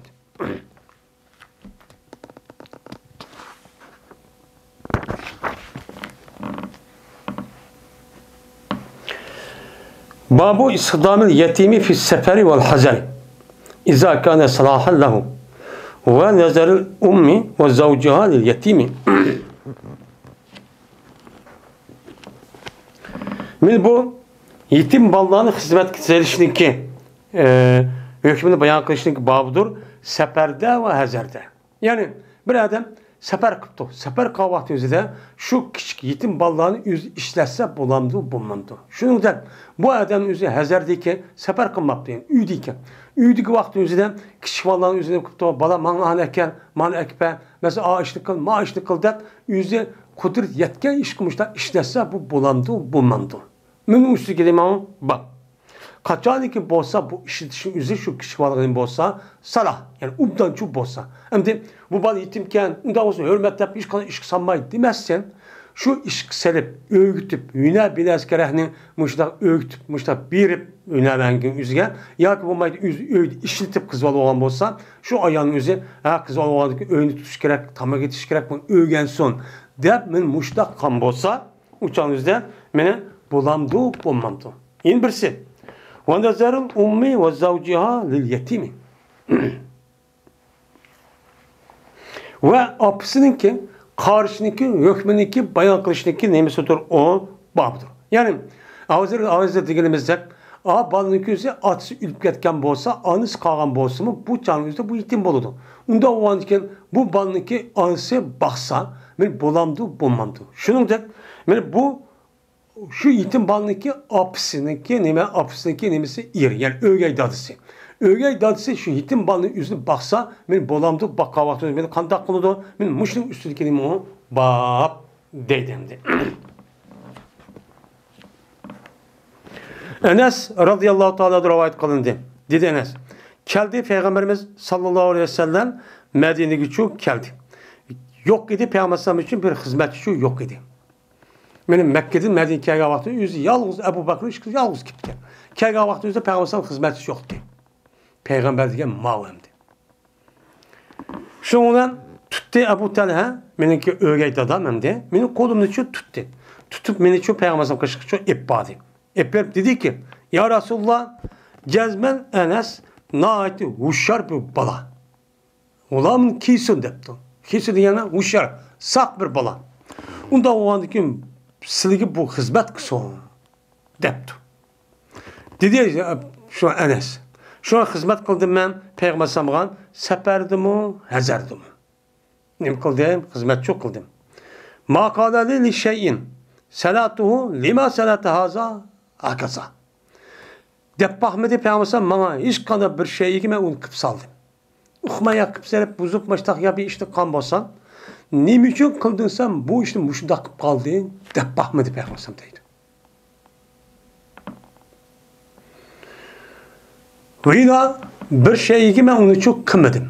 Babu istidamil yetimi fi seferi vel hazari İza kâne salâhan lehu ve nezeril ummi ve zavciha lil yetimi. Mil bu yetim ballarının hizmet serişindeki hükmünü bayan kılışındaki babudur. Seferde ve hazerde. Yani bir adam sefer kıptı. Sefer kahvaltı üzerinde şu küçük yetim ballarını işletse bulamdı, bulmamdı. Şunu da bu adam üzerinde hazerdeki sefer kılmaktı. Yani üydeyken. Üydeki vakti üzerinde küçük ballarının üzerinde kıptı. Bala mağan eker, man ekpe. Mesela işlik kıl, ma işlik kıl der. Üzerinde kudret yetken iş kılmışlar. İşletse bu bulamdı, bulmamdı. Mümkün üstü geleyim ama bak. Kaçan ki bolsa bu işin üzeri şu kişi balığının bolsa salah yani umdan çok bolsa. Hem de bu bal yetimken unda olsa hürmetlep iş sanmayı demezsen şu iş serip öğütüp yüne biraz kerehni muştak öğütüp muştak birip yüne bengin üzge ya ki bu maydı işletip kız olan bolsa şu ayağın üzeri ha kız olan öğünü tutuş gerek tamam yetiş gerek bunu öğen son deyip men muştak kan bolsa uçan üzde mene bulamdı bulmamdı. Yeni birisi وَنَزَرُ الْاُمِّ وَزَوْجِهَا لِلْيَتِيمِ Ve apısınınki, karşınınki, hükmününki, bayan kılışınınki nemesidir o babdır. Yani ağızda diyelimizde balınınki yüzü atısı ülüp ketken bolsa, anısı kalan bolsa mı bu canlı yüzde bu yetim boludu. Onda o anıken bu balınınki anısı baksa, ben bulamdı, bulmamdı. Şunun da, bu şu yetim balındaki apısındaki nemesi iri yani ögey dadısı. Ögey dadısı şu yetim balının yüzüne baksa, men bolamdı bakka vakti men kandak kılıdı, men muşun üstündeki o bab deydimdi. Enes radıyallahu ta'ala rivayet kılındı. Dedi Enes. Geldi Peygamberimiz sallallahu aleyhi ve sellem Medine'ye çok geldi. Yok idi Peygamber için bir hizmetçi yok idi. Benim Mekke'den Medine'ye geldiği vakti yüzü yalnız Ebu Bakır yalnız gitti. Geldiği vakti yüzde Peygamber hizmetçi yoktu. Peygamber diye mağlemdi. Şundan tuttu Ebu Talha, benimki öğreydi adam hem de, benim kolumda tuttu. Tutup beni çok Peygamber'e kaşık çok ippadı. İppep dedi ki, ya Resulullah, cezmen Enes, naati huşşar bir bala. Ulan kisun depti. Kisun diyene huşşar, sak bir bala. Onda o andaki silgi bu hizmet kısa depti. Dedi şu Enes, şu an hizmet kıldım ben Peygamber Sam'gan, seperdim o, hazardım. Ne kıldım? Hizmet çok kıldım. Ma kadali li şeyin, salatuhu lima salatu haza akasa. Deppahmedi Peygamber bana hiç kadar bir şey ki ben onu kıp saldım. Uxmaya kıp serip buzuk maçtak ya bir işte kan basan. Ne için kıldınsan bu işte muşunda kıp kaldı. Deppahmedi Peygamber deydi. Ve bir şey ki ben onu çok kımadım.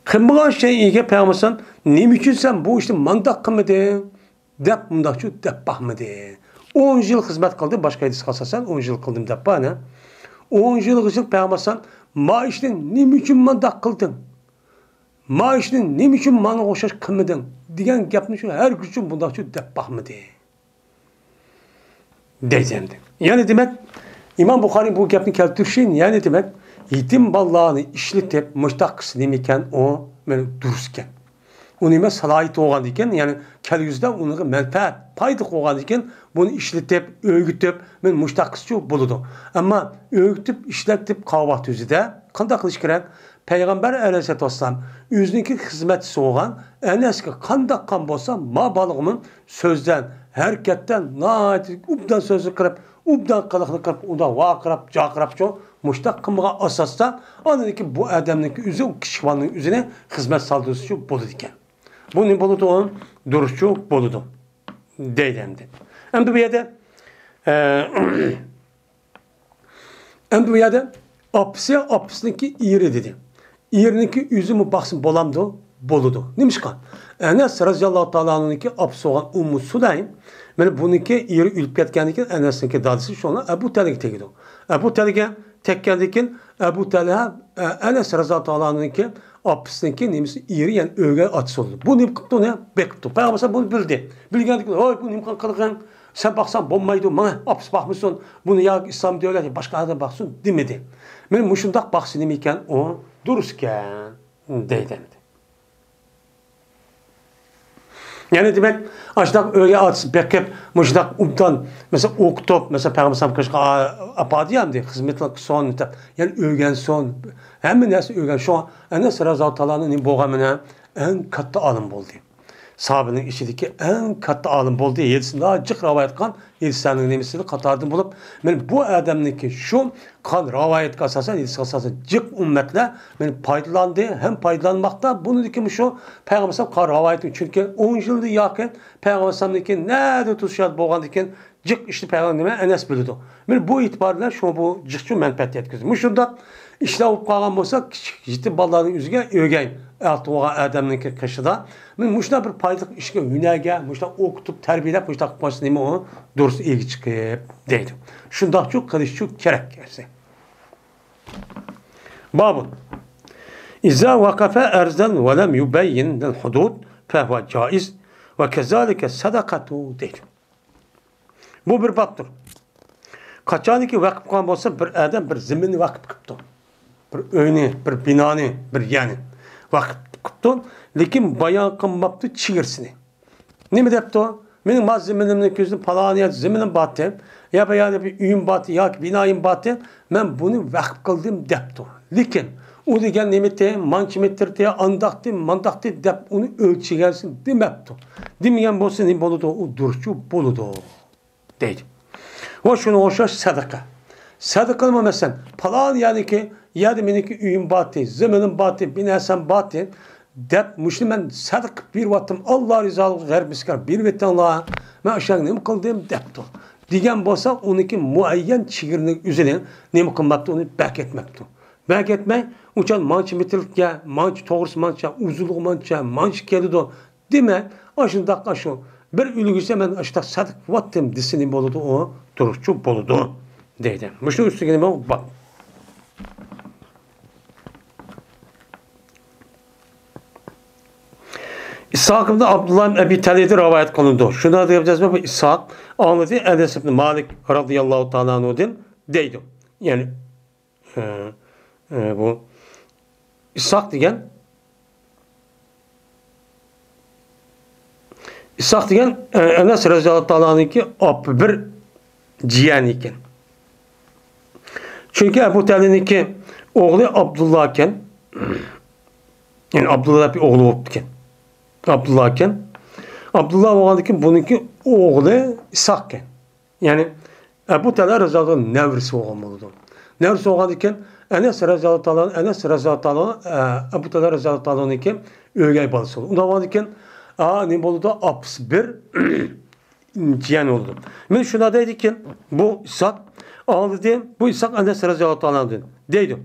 Kımılan şey ki Peygamber ne için sen bu işte mandak kımadın. Dep mundak şu deppahmedi. 10 yıl hizmet kıldı. Başka hadis kalsasan 10 yıl kıldım deppa ne? 10 yıl için Peygamber maaşın ne için mandak kıldın? Maaşın ne için mana hoşaş kılmadın? Diyen gapni şu her gücün bundak şu deppahmedi. Diyeceğimdi. Yani demek İmam Bukhari bu gapni keltirşin yani demek yetim ballarını işletip müştak nemiken o durusken. Unime salayet olgan diken yani kel yüzde onu menfaat paydık olgan diken bunu işletip öğütüp men müştakçı buludu. Ama öğütüp işletip kahvat yüzüde kanda kılış gerek Peygamber aleyhisselatü vesselam yüzündeki hizmetçisi olgan en eski kanda kan bolsa ma balığımın sözden hareketten naat ubdan sözü kırıp ubdan kalıqını kırıp uda vaqırap caqırap ço müştak kımığa asasda anındaki bu adamdaki yüzü o kişivanın yüzüne hizmet saldırısı şu buludu diken. Bu ne buludu onun? Duruşçu buludu. Deydemdi. Hem de bu yerde apsındaki iri dedi. İrininki yüzümü baksın bolamdı, buludu. Neymiş kan? Enes razıyallahu ta'ala'nınki apsı olan Ummu Sulaym, yani bununki iri ülüp ketkendikin Enes'inki dadısı şu an Ebu Talha tekidi. Ebu Talha tekkendikin Ebu Talha Enes razıyallahu ta'ala'nınki apsındaki neymişse iri yani öğe atısı oldu. Bu neyim kıptı ne? Bekıptı. Peygamber bunu bildi. Bilgendik, oy bu neyim kan kılıkan sen baksan bombaydı, bana aps bakmışsın, bunu ya İslam diyorlar, başka adam baksın demedi. Benim muşundak baksın iken o dururken deydemdi. Yani demek açtak öyle atısı bekip muşundak umdan mesela okutup mesela Peygamber kaşık apadiyam diye hizmetlik son yani öğen son hemen nasıl öğen şu an Enes razıyallahu ta'ala'nın boğamına en katı alım oldu. Sahabenin içindeki en katı alim oldu. Yedisinde acık rivayet kan, yedisinin nemisini katardım bulup, ben bu adamdaki şu kan rivayet kasasan, yedisi kasasan cık ümmetle ben faydalandı, hem faydalanmakta bunu dikim şu Peygamber kan rivayetin çünkü 10 yılda yakın Peygamber'deki nerede tutuşan boğan diken cık işte Peygamber'e Enes bildi. Ben bu itibarla şu bu cıkçı menfaat yetkisi. Muşunda işte o kalan olsa ciddi balların yüzüne ögeyim. Artığa adamın kaşıda. Men muşda bir paylık işe hünerge, muşda okutup terbiyelep muşda başını nemi onu doğrusu ilgi çıkıp deydi. Şunda çok kılış çok gerek gerse. Babun. İza vakafe erzen ve lem yubeyyin del hudud fehve caiz ve kezalike sadakatu deydi. Bu bir baktır. Kaçaniki vakıf kan olsa bir adam bir zemini vakıf kıptı. Bir öyni, bir binani, bir yani. Vakıf kıptı. Lekin bayan kımbaptı çiğirsini. Ne mi depti o? Benim malzemelerimden gözüm palaniyat zeminim battı. Ya yani bir üyüm battı, ya binayım battı. Ben bunu vakıf kıldım depti o. Lekin o degen nemette, mançimettirte, andaktı, mandaktı dep onu ölçügelsin demepti. Demeyen bolsa ne boludu? O duruşu boludu. Deydi. O şunu hoşa sadaka. Sadık kılmamasan, falan yani ki, yedi meniki üyüm batı, zeminim batı, binesen batı, dep Müslüman sadık bir vattım, Allah rizalığı gayr bir vetten Allah'a, ben aşağı ne kıldım depti. Digen bolsa, onunki muayyen çigirinin üzerine ne kılmaktı, onu bek etmekti. Bek etmek, uçan mançı metillikle, mançı doğrusu mançı, uzunluğu mançı, mançı geldi de, demek, aşında kaşı, bir ülgüse ben aşıda sadık vattım disini boludu, o duruşçu boludu, deydi. Müştü üstüne bak. İshak'ın da Abdullah bin Ebi Talib'de rivayet kılındı. Şunu da yapacağız mı? Bu İshak anladı. Enes ibn Malik radıyallahu ta'ala anhu'den deydi. Yani bu İshak degen Enes radıyallahu ta'ala anhu'nki bir ciyan iken. Çünkü Ebu Talib'inki oğlu Abdullah iken, yani Abdullah bir oğlu oldu iken. Abdullah iken. Abdullah oğlandıki bununki oğlu İshak iken. Yani Ebu Talib Rezal'ın nevrisi olmalıdır. Nevrisi oğlandıkken Enes Rezal'ın Ebu Talib Rezal'ın iken öğey balısı oldu. Ondan oğlandıkken ne oldu da apıs bir cihan oldu. Ben şuna deydi ki bu İshak ağladı. Bu İshak Enes Rezal'ın deydi.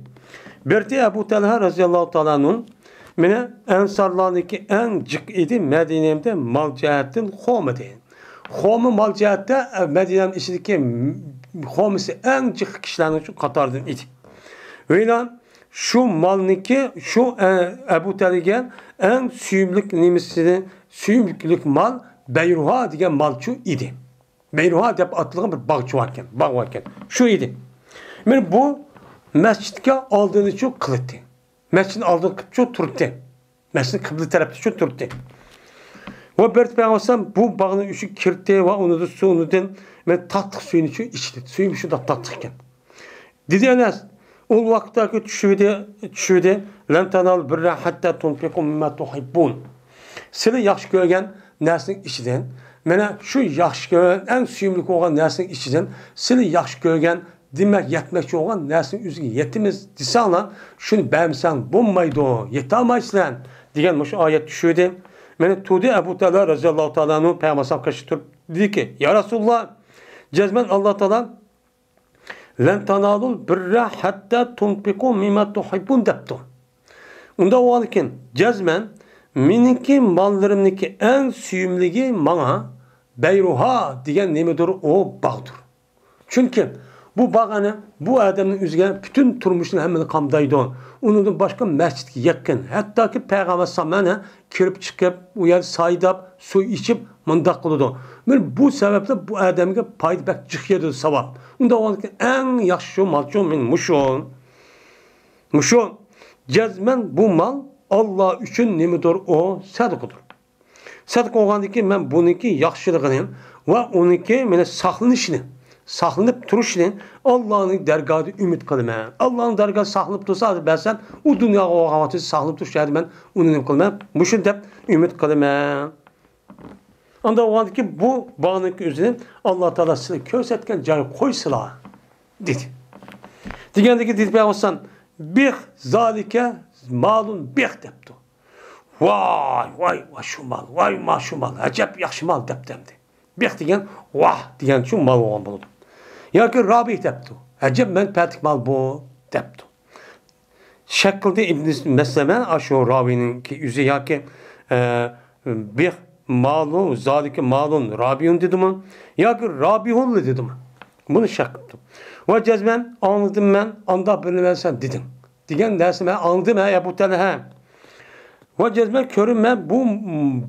Berti Ebu Talib Rezal'ın mene ensarlarındaki en cık idi Medine'de mal cihetten Home deyin. Home mal cihette Medine'nin içindeki Home'si en cık kişilerin şu katardan idi. Öyle şu malniki şu Ebu Talib'e en süyümlük nimisinin süyümlük mal Beyruha diye malçu idi. Beyruha diye atılığın bir bağçı varken, bağ varken şu idi. Yani bu mescidke aldığını çok kılıttı. Mescidin aldığını çok turttu. Mescidin kıblı tarafta çok turttu. Ve bir peygamber bu bağın üçü kirti ve onu da suyundan ve tatlı suyunu içti. Suyun şu da tatlıkken. Dedi Enes, o vakitteki düşürdü. Len tanal birra hatta tunfikum mimma tuhibbun. Seni yaxşı görgen nesinin içinden, mene şu yaxşı görgen en suyumluk olan nesinin içinden, seni yaxşı görgen demek yetmekçi olan nesinin üzgün yetimiz disanla şunu beğensen bulmaydı o yetamazsan diyen şu ayet düşürdü. Mene tudi Ebu Talib radıyallahu ta'ala'nın peygamber karşı tutup dedi ki ya Resulullah cezmen Allah Teala len tanalul birra hatta tunfiku mimma tuhibbun deptu. Onda o alırken cezmen miniki mallarımdaki en süyümlüğü bana beyruha diyen nemedir o bağdır. Çünkü bu bağını, bu adamın üzerine bütün turmuşun hemini kamdaydı. Onun başka mescid yakın. Hatta ki Peygamber Samana kirip çıkıp, uyar saydap, su içip mındak kılıdı. Bu sebeple bu adamın paydı bek çıkıyordu savap. Onda o en yaxşı malçı min muşun. Muşun. Cezmen bu mal Allah üçün nemedir o sadıkıdır. Sadık olgandı ki ben bununki yaxşılığını ve onunki mene saklanışını saklanıp turuşunu Allah'ın dergahı ümit kılma. Allah'ın dergahı saklanıp dursa ben sen o dünya o havatı saklanıp dursa ben onu kılma. Muşun dep ümit kılma. Anda o ki bu bağının üzerine Allah Teala size körsetken canı koysula dedi. Digendeki dedi olsan bir zalike malun bir depti. Vay şu mal, vay ma şu mal, acep yaxşı mal deptemdi. Bir diyen vah diyen şu mal olan buldu. Ya ki Rabi depti. Acep ben petik mal bu depti. Şekilde İbn-i Mesleme aşağı Rabi'nin ki yüzü ya ki bir malun, zalike malun Rabi'un dedi mi? Ya ki Rabi'un dedi mi? Bunu şekilde. Ve cezmen anladım ben, anda bilmezsen dedim. Diyen dersi ben anladım ya bu tane ve cezmen körünme bu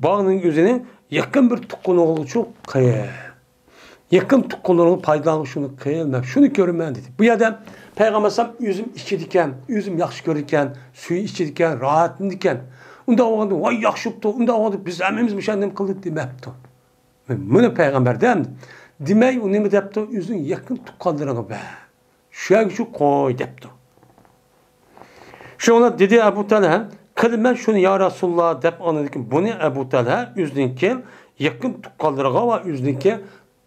bağının yüzüne yakın bir tukkunu çok kaya. Yakın tukkununu paydalanıp şunu kıyılma. Şunu görünmen dedi. Bu yerden Peygamber Sam üzüm içidiken, üzüm yaxşı görürken, suyu içidiken, rahatındiken. Onda oğlandı, vay yaxşıptı, onda oğlandı, biz emmimiz müşendim kıldık demekti. Bunu Peygamber değil mi? Demek o ne depti? Üzüm yakın tukkanlarını be. Şu koy depti. Şu ona dedi Ebu Talha, kılmen şunu ya Resulullah dep anladık. Bunu Ebu Talha üzünken yakın tukkanlarına ve üzünken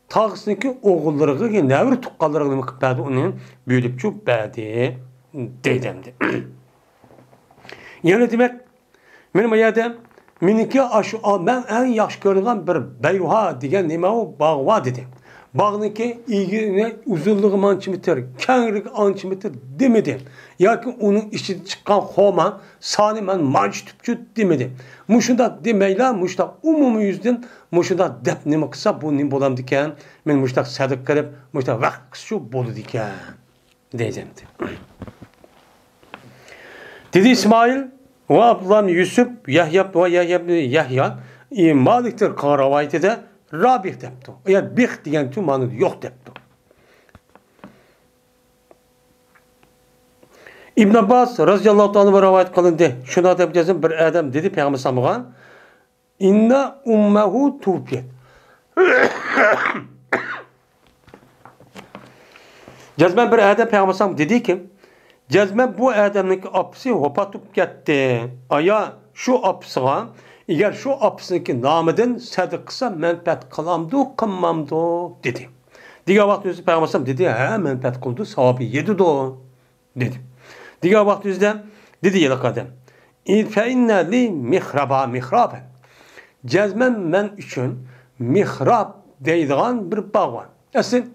tağısındaki oğullarına nevri tuqqanlarına mı kıptadı onun büyülüp çok badi deydemdi. Yani demek benim ayadem miniki aşı ben en yaxşı görülen bir beyruha diyen nima o bağva dedi. Bağniki ilgili uzunluğu mançimitir, kenrik ançimitir demedi. Yakin onun içi çıkan homa sani men manç tüpçü demedi. Muşunda demeyla muşta umumi yüzden muşunda dep nima kısa bu nim bolam diken men muşta sadık kırıp muşta vakt şu bolu diken diyecekti. Dedi İsmail ve Abdullah Yusuf Yahya ve Yahya Malik'tir Karavayti'de Rabih depti. Yani bih diyen tüm manı yok depti. İbn Abbas radıyallahu anh rivayet kılındı. Şuna da bileceğiz bir adam dedi Peygamber sallallahu inna ummehu tufiyet. Cezmen bir adam Peygamber sallallahu dedi ki cezmen bu adamın apsi hopatıp gitti. Aya şu apsıga eğer şu apsındaki namıdan sadıksa menfaat kılamdı, kılmamdı dedi. Diğer vakti Peygamber sallallahu dedi ha menfaat kıldı, sahibi yedi do dedi. Diğer vakti dedi yelak adam. Fe inne li mihraba mihraben. Cezmen men için mihrab deydiğen bir bağ var. Aslında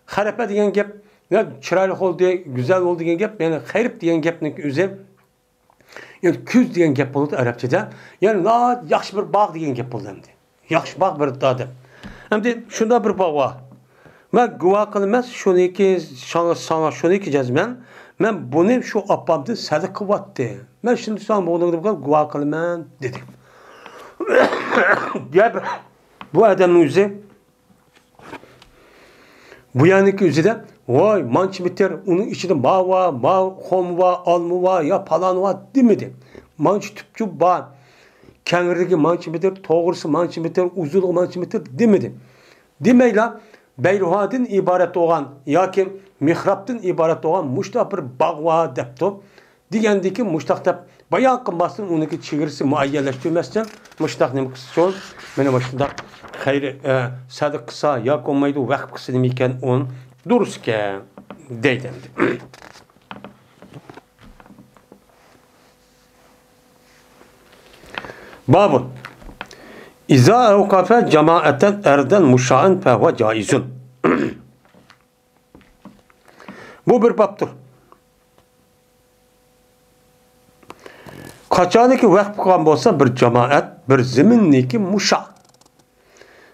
harape diyen gep, çıraylı oldu, güzel oldu diyen gep, yani hayrip diyen gepnin üzeri, yani küz diyen gep oldu Arapçada. Yani la yaxşı bir bağ diyen gep oldu hem de. Yaxşı bağ bir dadı. Hem de şunda bir bağ var. Ben güva kılmaz şunu ki sana şunu ki cezmen. Ben bunu şu apamda sadık kıvattı. Ben şimdi sana bunu güva kılmam dedim. Bu adamın yüzü bu yanındaki yüzü de vay manç biter onun içinde ma var, ma hom var, almı var ya falan var demedi. Manç tüpçü var. Kendirdeki manç biter, doğrusu manç biter, uzunluğu manç biter demedi. Demeyle Beyruhad'ın ibaret olan ya ki mihrap'tan ibaret olan muştaq bir bağ var depti. Digendeki muştaq dep bayağı kımbasın onunki çigirisi muayyenleştirmezsen muştaq ne kısın benim başında hayır sadık kısa ya konmaydı vakit kısa demeyken on duruz ki deydendi. Babun İza evkafe cemaeten erden muşa'ın fehve caizun. Bu bir babdır. Kaçaniki vakf kan olsa bir cemaat, bir ziminniki muşa.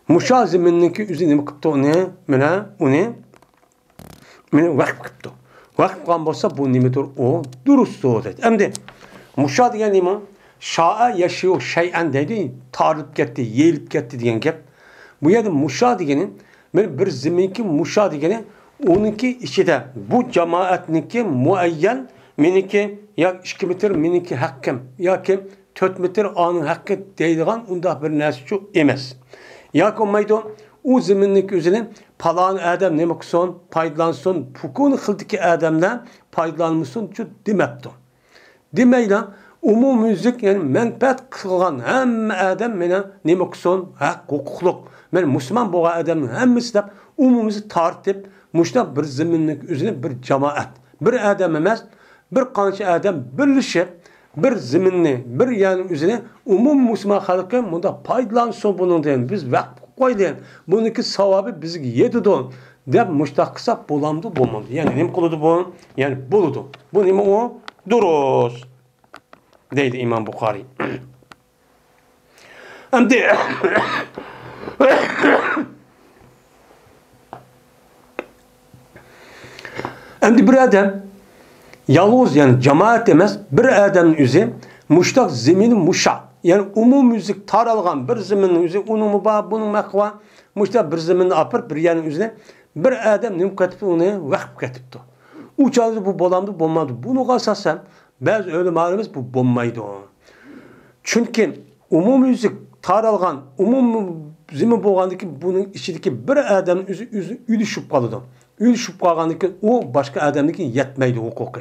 Muşa ziminniki üzerine kıptı onu, vakf kıptı. Vakf kan olsa bu nimedir o, dürüst o dedi. Hem de muşa diyen nime? Şa'a yaşıyor şeyen dedi, tarılıp gitti, yeyilip gitti diyen gep. Bu yerde muşa diyenin, bir zeminki muşa diyenin, onunki içinde bu cemaatniki muayyen, miniki ya 2 metre miniki hakkım, ya ki 4 metre anın hakkı deydiğen onda bir nesçu emez. Ya ki o zeminniki üzerine palan adam ne makson, paylansın, pukun kıldaki adamdan paylanmışsın, şu demekti. Demeyle, umum müzik yani menfaat kılgan hem adam mena ne makson hak hukukluk. Men Müslüman bu adamın hemmisi de umumumuzu tartip muşta bir zeminlik üzerine bir cemaat. Bir adam emez, bir kança adam birleşip bir zeminni bir yani üzerine umum Müslüman halkı bunda paylansın bunun diyen biz vakit koylayan bununki savabı bizi yedi don dep muşta kısa bulamdı bulmadı. Yani ne kılıdı bu? Yani buludu. Bu ne o? Duruz. Deydi İmam Bukhari. Hem de bir adam yalnız yani cemaat demez bir adamın yüzü muştak zemini muşa yani umum müzik taralgan bir zeminin yüzü onun mübah bunun mekva muştak bir zemini apır bir yanın yüzüne bir adam ne katıp onu vakıf katıptı. Uçağı bu bolamdı bulmadı. Bunu kalsasam bazı öyle malumuz bu bombaydı o. Çünkü umum müzik taralgan, umum zemin bolgandaki bunun içindeki bir adamın yüzü ülüşüp kaldı. Ülüşüp kalgandaki o başka adamdaki yetmeydi hukuku.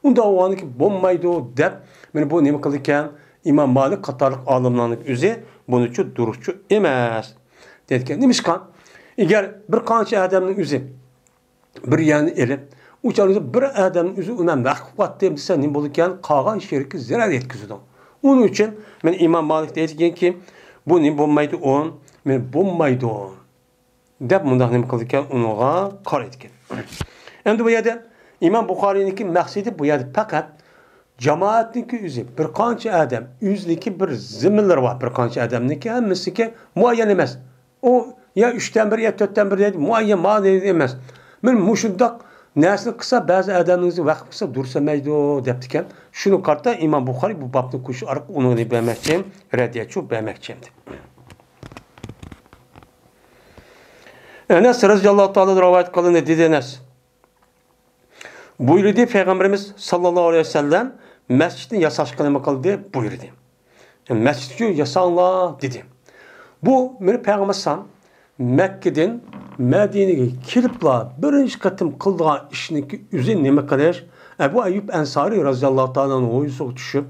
Onda o anki bombaydı o dep. Yani bu ne kılırken İmam Malik Katarlık alimlerinin yüzü bunu çok duruşçu emez. Dedikken demiş kan Eğer bir qancha adamning o'zi bir yerni elib, o'sha bir adamning o'zi undan mahv qildi desa, nima bo'lar ekan? Qolgan shirkka zarar yetkazadi. Onun uchun men İmam Malik deydiganki, bu nima bo'lmaydi o'n, men bo'lmaydi o'n deb mundaq nima qildi ekan, unga qaraydi ekan. Endi bu yerda İmam Buxoriyniki maqsadi bu yerda faqat jamoatniki o'zi bir qancha adam, o'zniki bir zimminlar bor, bir qancha adamniki hammasiga muayyan emas. O ya 3'ten 1 ya 4'ten 1 deydi, muayyan ma'ni emas. Men mushundaq narsani qilsa, ba'zi adamlarni vaqt qilsa dursamaydi debdi ekan. Shuni qarta İmam Buxoriy bu babni qo'shish orqali uni bermoqchi, radiyatchi bermoqchi edi. Enes radhiyallohu ta'ala rivoyat qilindi dedi Enes. Buyurdu Peygamberimiz sallallahu aleyhi ve sellem mescidini yasashga nima qildi buyurdi. Mescidni yasanglar dedi. Bu meni Peygamber sallam Mekke'den Medine'ye kelipla birinci katım kıldığı işiniki üzerine nima qilish? Ebu Ayyub Ensari radhiyallohu ta'ala'nın oyusuq düşüp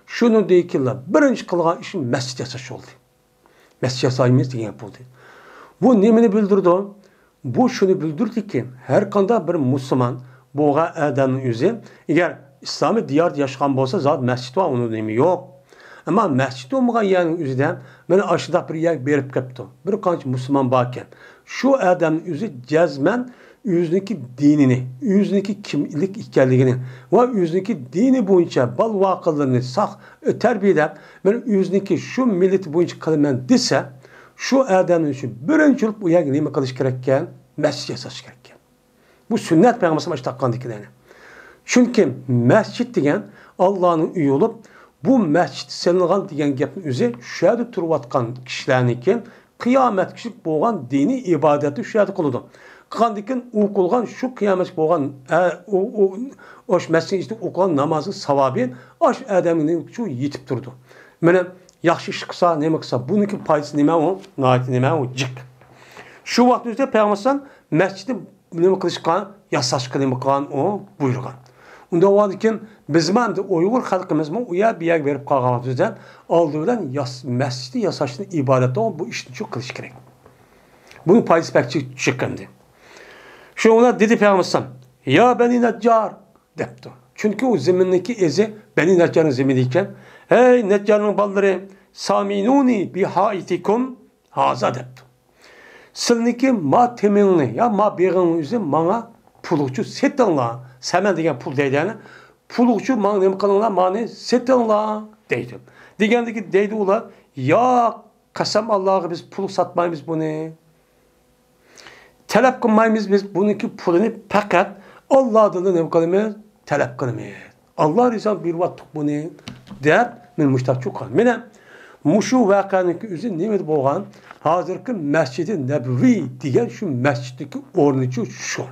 şunu deykiler birinci kıldığı işin mescid yasash oldu. Mescid yasaymiz degan bo'ldi. Bu nimani bildirdi? Bu şunu bildirdi ki her qanday bir Müslüman bo'lgan adamning o'zi agar islomiy diyorda yashagan bo'lsa, zot masjid va uni nima yo'q. Ama mescid olmagan yerning o'zidan meni ashida bir yer berib kelibdi. Bir qancha musulmon bor ekan. Shu odamning o'zi jazman o'ziniki dinini, o'ziniki kimlik ekanligini va o'ziniki dini bo'yicha bal voqealarini saq tarbiyalab, men o'ziniki shu millat bo'yicha qilaman desa, shu odamning uchun birinchi bu yerga nima qilish kerak ekan? Masjid yasash kerak ekan. Bu sünnet Peygamber sallallahu aleyhi ve sellem. Çünkü mescid degan Allah'ın uyi olup bu mescid selingan degan gapning o'zi shu yerda turayotgan kishilarniki qiyomat kishik bo'lgan diniy ibodatni shu yerda qiladi. Qilgandan o'qilgan shu qiyomat bo'lgan o'sh masjid ichida o'qilgan namozning savobi o'sh odamning shu yetib turdi. Mana yaxshi ish qilsa, nima qilsa, buniki foydasi nima u? Noyat nima u? Jiq. Shu vaqt o'zida Peygamber sallam masjidni nima qilishgan, yasashga nima qilgan o buyurgan. Unda varken bizim de Uygur halkımızın uya bir yer verip kalkamadıktan aldığından mescidi yasashni ibadet o bu işini çok kılış gerek. Bunun payısı pekçi çıkkındı. Şu ona dedi Peygamber ya Beni Neccar depti. Çünkü o zemindeki ezi Beni Neccar'ın zemindeyken hey Neccar'ın balları saminuni bihaitikum haza depti. Silniki ma teminni ya ma beğinin yüzü bana pulukçu setanla Semen degen pul deydi yani. Pulukçu bana nima qilinglar, mani setinglar deydi. Degandiki deydi ular, ya qasam Allah'a biz pul satmaymiz buni. Talab qilmaymiz biz buniki pulini faqat Allohdan nima qilamiz? Talab qilamiz. Allah rizal bir vaqt buni deb men mushtaqchu qil. Mena mushu voqeaniki o'zi nima bo'lgan? Hozirgi Masjid-i Nabaviy degan shu masjiddagi o'rnichi shu.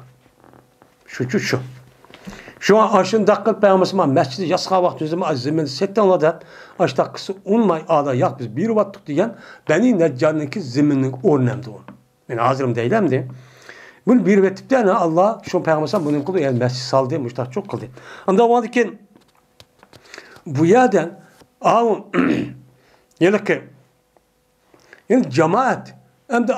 Shu. Şu an aşındaki Peygamberimiz mescidi yasqa vaqt özümü azimini settanla da aşdaqısı unmay ada yak biz bir vattık diyen Beni Neccar'nınki ziminin ornemdi o. Ben hazırım değilim de. Bunu bir vettikte ne Allah şu Peygamberimiz bunun kıldı yani mescid saldı müştak çok kıldı. Anda vardı ki bu yerden yani cemaat hem de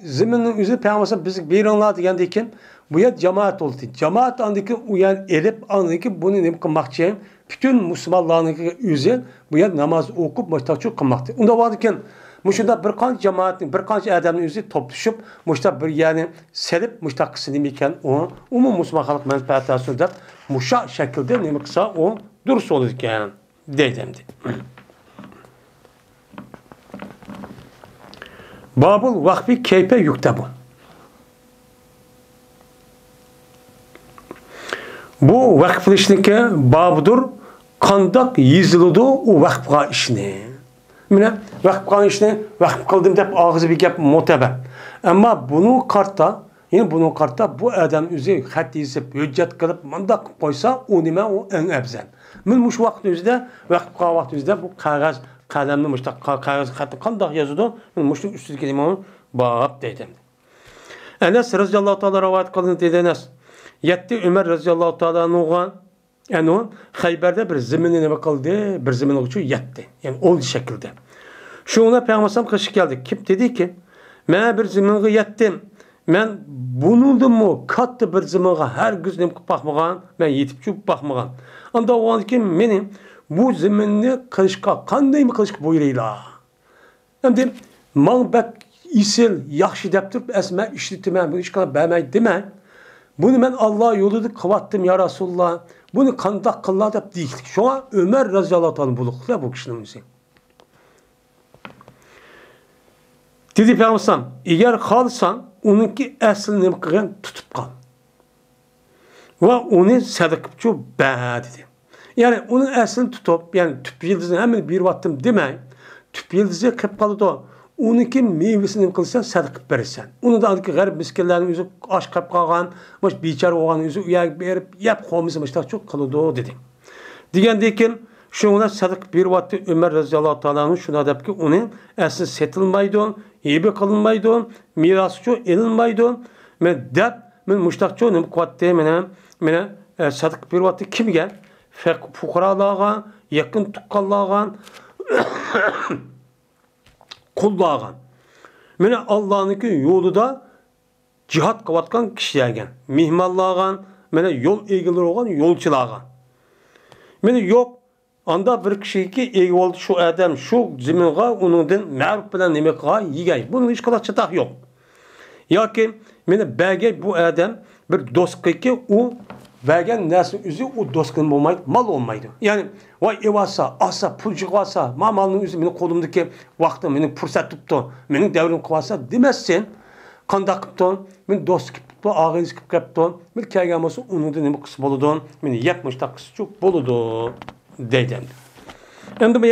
ziminin üzeri Peygamberimiz bizi bir anladı diyen bu yer cemaat oldu. Cemaat andaki uyan edip andaki bunu ne kılmakçı? Bütün Müslümanların üzeri bu yer namaz okup müştakçı kılmaktı. Onda varken müşunda bir kanç cemaatin, bir kanç adamın üzeri toplaşıp müştak bir yani serip müştak kısını iken o umum Müslüman halk menfaatası da müştak şekilde ne kısa o dürüst olurken deydimdi. Babul vakfi keyfe yüktebu. Bu vakflışniki babıdır. Qandaq yezildi o vakfqa işni. Mine vakfqa işni vakf qildim deb ağzı bir gap mo'tabar. Ammo bunun kartta bu adam o'zi xat yezib, hujjat qilib mundaq qo'ysa, u nima u eng afzal. Men mush vaqt o'zida vakfqa vaqt o'zida bu qog'oz qalamni mushtaq qog'oz xatni qandaq yozadi, men mushning ustiga nima bab deydim. Anas roziyallohu ta'ala rivoyat qilindi dedi Anas. Yetti Ömer radıyallahu ta'ala'nın yani Hayber'de bir zemini nima qildi? Bir zemin uçu yetti. Yani oldu şekilde. Şu ona Peygamber sallam kaçık geldi. Kim dedi ki, "Men bir zeminga yettim. men bunudimi katta bir ziminga her gün nima qilib bakmagan, men yetib chub bakmagan. Anda o ki mening bu ziminni qilishga qanday qilishga buyuraylar. Endi men bak isil yaxshi deb turib asma ishlataman, bu ish qilib bermay demay. Bunu men Allah yolida qilyaptim ya Rasulullah. Bunu qanday qillar deb deydik. Şoňa Ömer raziyallahu anhu buluklar bu kişinin o'zi. Dedi Peygamber, eğer kalsan onunki aslini nima qilgan tutib qol. Va uni sadaqatçı ba dedi. Yani onun aslini tutib, yani tüp yıldızını hemen bir vattim demay, tüp yıldızı qilib qoldi. Onunki meyvesini qilsan sadaqat bersan. Onu da adiki g'arib miskinlarning o'zi osh qilib qolgan, bosh bechora bo'lgan o'zi uyaga berib, yeb qo'ysa mishtoq qiladi dedi. Degandan keyin şuna sadaqat beryapti Ömer raziyallohu ta'ala shuna debki uni asli setilmaydi, hibe qilinmaydi, miroschi elinmaydi. Men deb men mushtaqchi nima qilyapti mena sadaqat beryapti kimga? Fuqarolarga, yaqin tuqqanlarga kullarga. Mene Allah'ınki yolunda cihat qilayotgan kishilarga, mehmonlarga, mene yol egileri olan yolchilarga. Mene yok anda bir kişiki egi oldu şu adam şu ziminga onundan ma'ruf bilan nima qilgan yegay. Bunun hech qanday chatoq yo'q. Yoki meni belge bu adam bir do'stki u bergen narsa o'zi u do'stkin bo'lmaydi, mal olmaydi. Ya'ni voy evasa, asa, pul yig'asa, malning o'zi meni qo'limdagi vaqtim, meni fursat tutdi, mening davrim qilsa demassan, qanday qilibdi? Men do'st qilibdi, og'iz qilib qilibdi. Men kelgan bo'lsa, uningda nima qilsa bo'ladi? Meni yapmışda qilsa bo'ladi deydi. Endi bu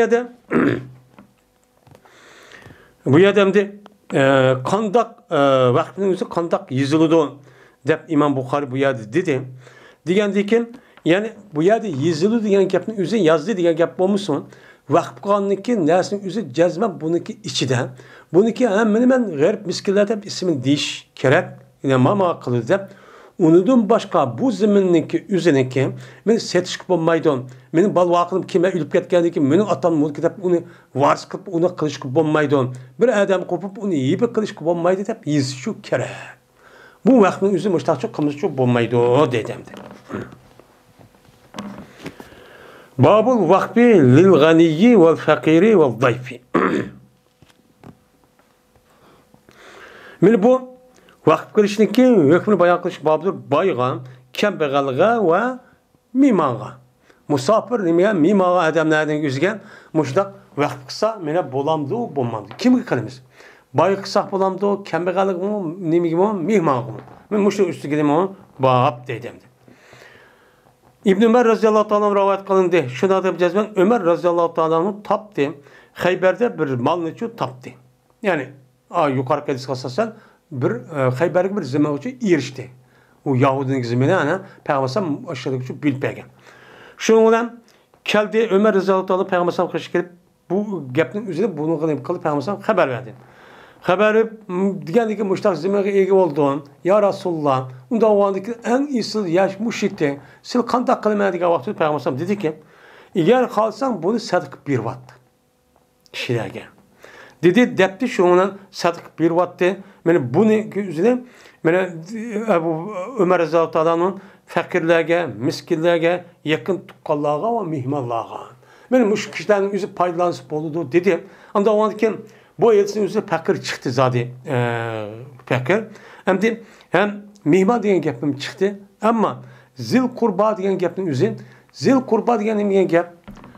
yerda qanday vaqtning o'zi qanday yoziladi deb İmam Buxoriy bu yerda dedi. Degandan keyin yani bu yerda yozildi degan gapni o'zi yozdi degan gap bo'lmasin. Vaqt qilganniki narsaning o'zi jazman buniki ichida. Buniki hammani men g'arib miskinlar deb ismini deyish kerak. Yine mama qildi deb unidan boshqa bu ziminniki o'ziniki men setishib bo'lmaydi. Mening bal vaqtim kime o'lib ketgandan keyin mening otam mulk deb uni varis qilib uni qilishga bo'lmaydi. Bir odam qo'pib uni yeb qilishga bo'lmaydi deb yozish kerak. Bu vaqtning o'zi mushtaqchi qilishga bo'lmaydi dedim. Babul vaqfi lil g'aniyyi vel faqiri vel dayfi. Men bu vaqf qilishnikki hukmini bayon qilish bobidir boyga, kambag'alga va mehmonga. Musofir nima mehmonga odamlarning o'ziga mushtaq vaqf qilsa mena bo'lamdi, bo'lmamdi. Kimga qilamiz? Boy qilsa bo'lamdi, kambag'alga nimaga, mehmonga. Men mushta ustiga nima bab dedim. İbn Ömer raziyallohu ta'ala rivoyat qilindi. Shuna deb jazman Ömer raziyallohu ta'ala topdi. Xaybarda bir malni topdi. Ya'ni yuqorgi hadisga asosan bir Xaybarga bir zimonchi erishdi. U Yahudining zimini ana payg'ambar o'shadagi shu bilib bergan. Shuning bilan keldi Ömer raziyallohu ta'ala payg'ambar qilishga kelib bu gapning o'zida buni qilib payg'ambar xabar berdi. Xabari degandiki mushtaq zimaga ega oldun. Ya Rasulullah, unda ovandaki en iyisi yaş müşrikti. Sil qanday qilmayman degan vaqtda payg'ambar dedi ki, eğer qalsan bunu sadaq bir vat. Kishilarga. Dedi debdi şundan sadaq bir vatdi. Meni buni o'zida meni Abu Ömer raziyallohu ta'alaning fakirlarga, miskinlarga, yaqin tuqqanlarga va mehmonlarga. Meni mush kishilarning o'zi foydalanib bo'ladi dedi. Unda ovandaki bu elçinin üzerine fakir çıktı zaten fakir. Hem mihman diyen gapim çıktı ama zil kurba diyen gapın üzerine zil kurba diyen gap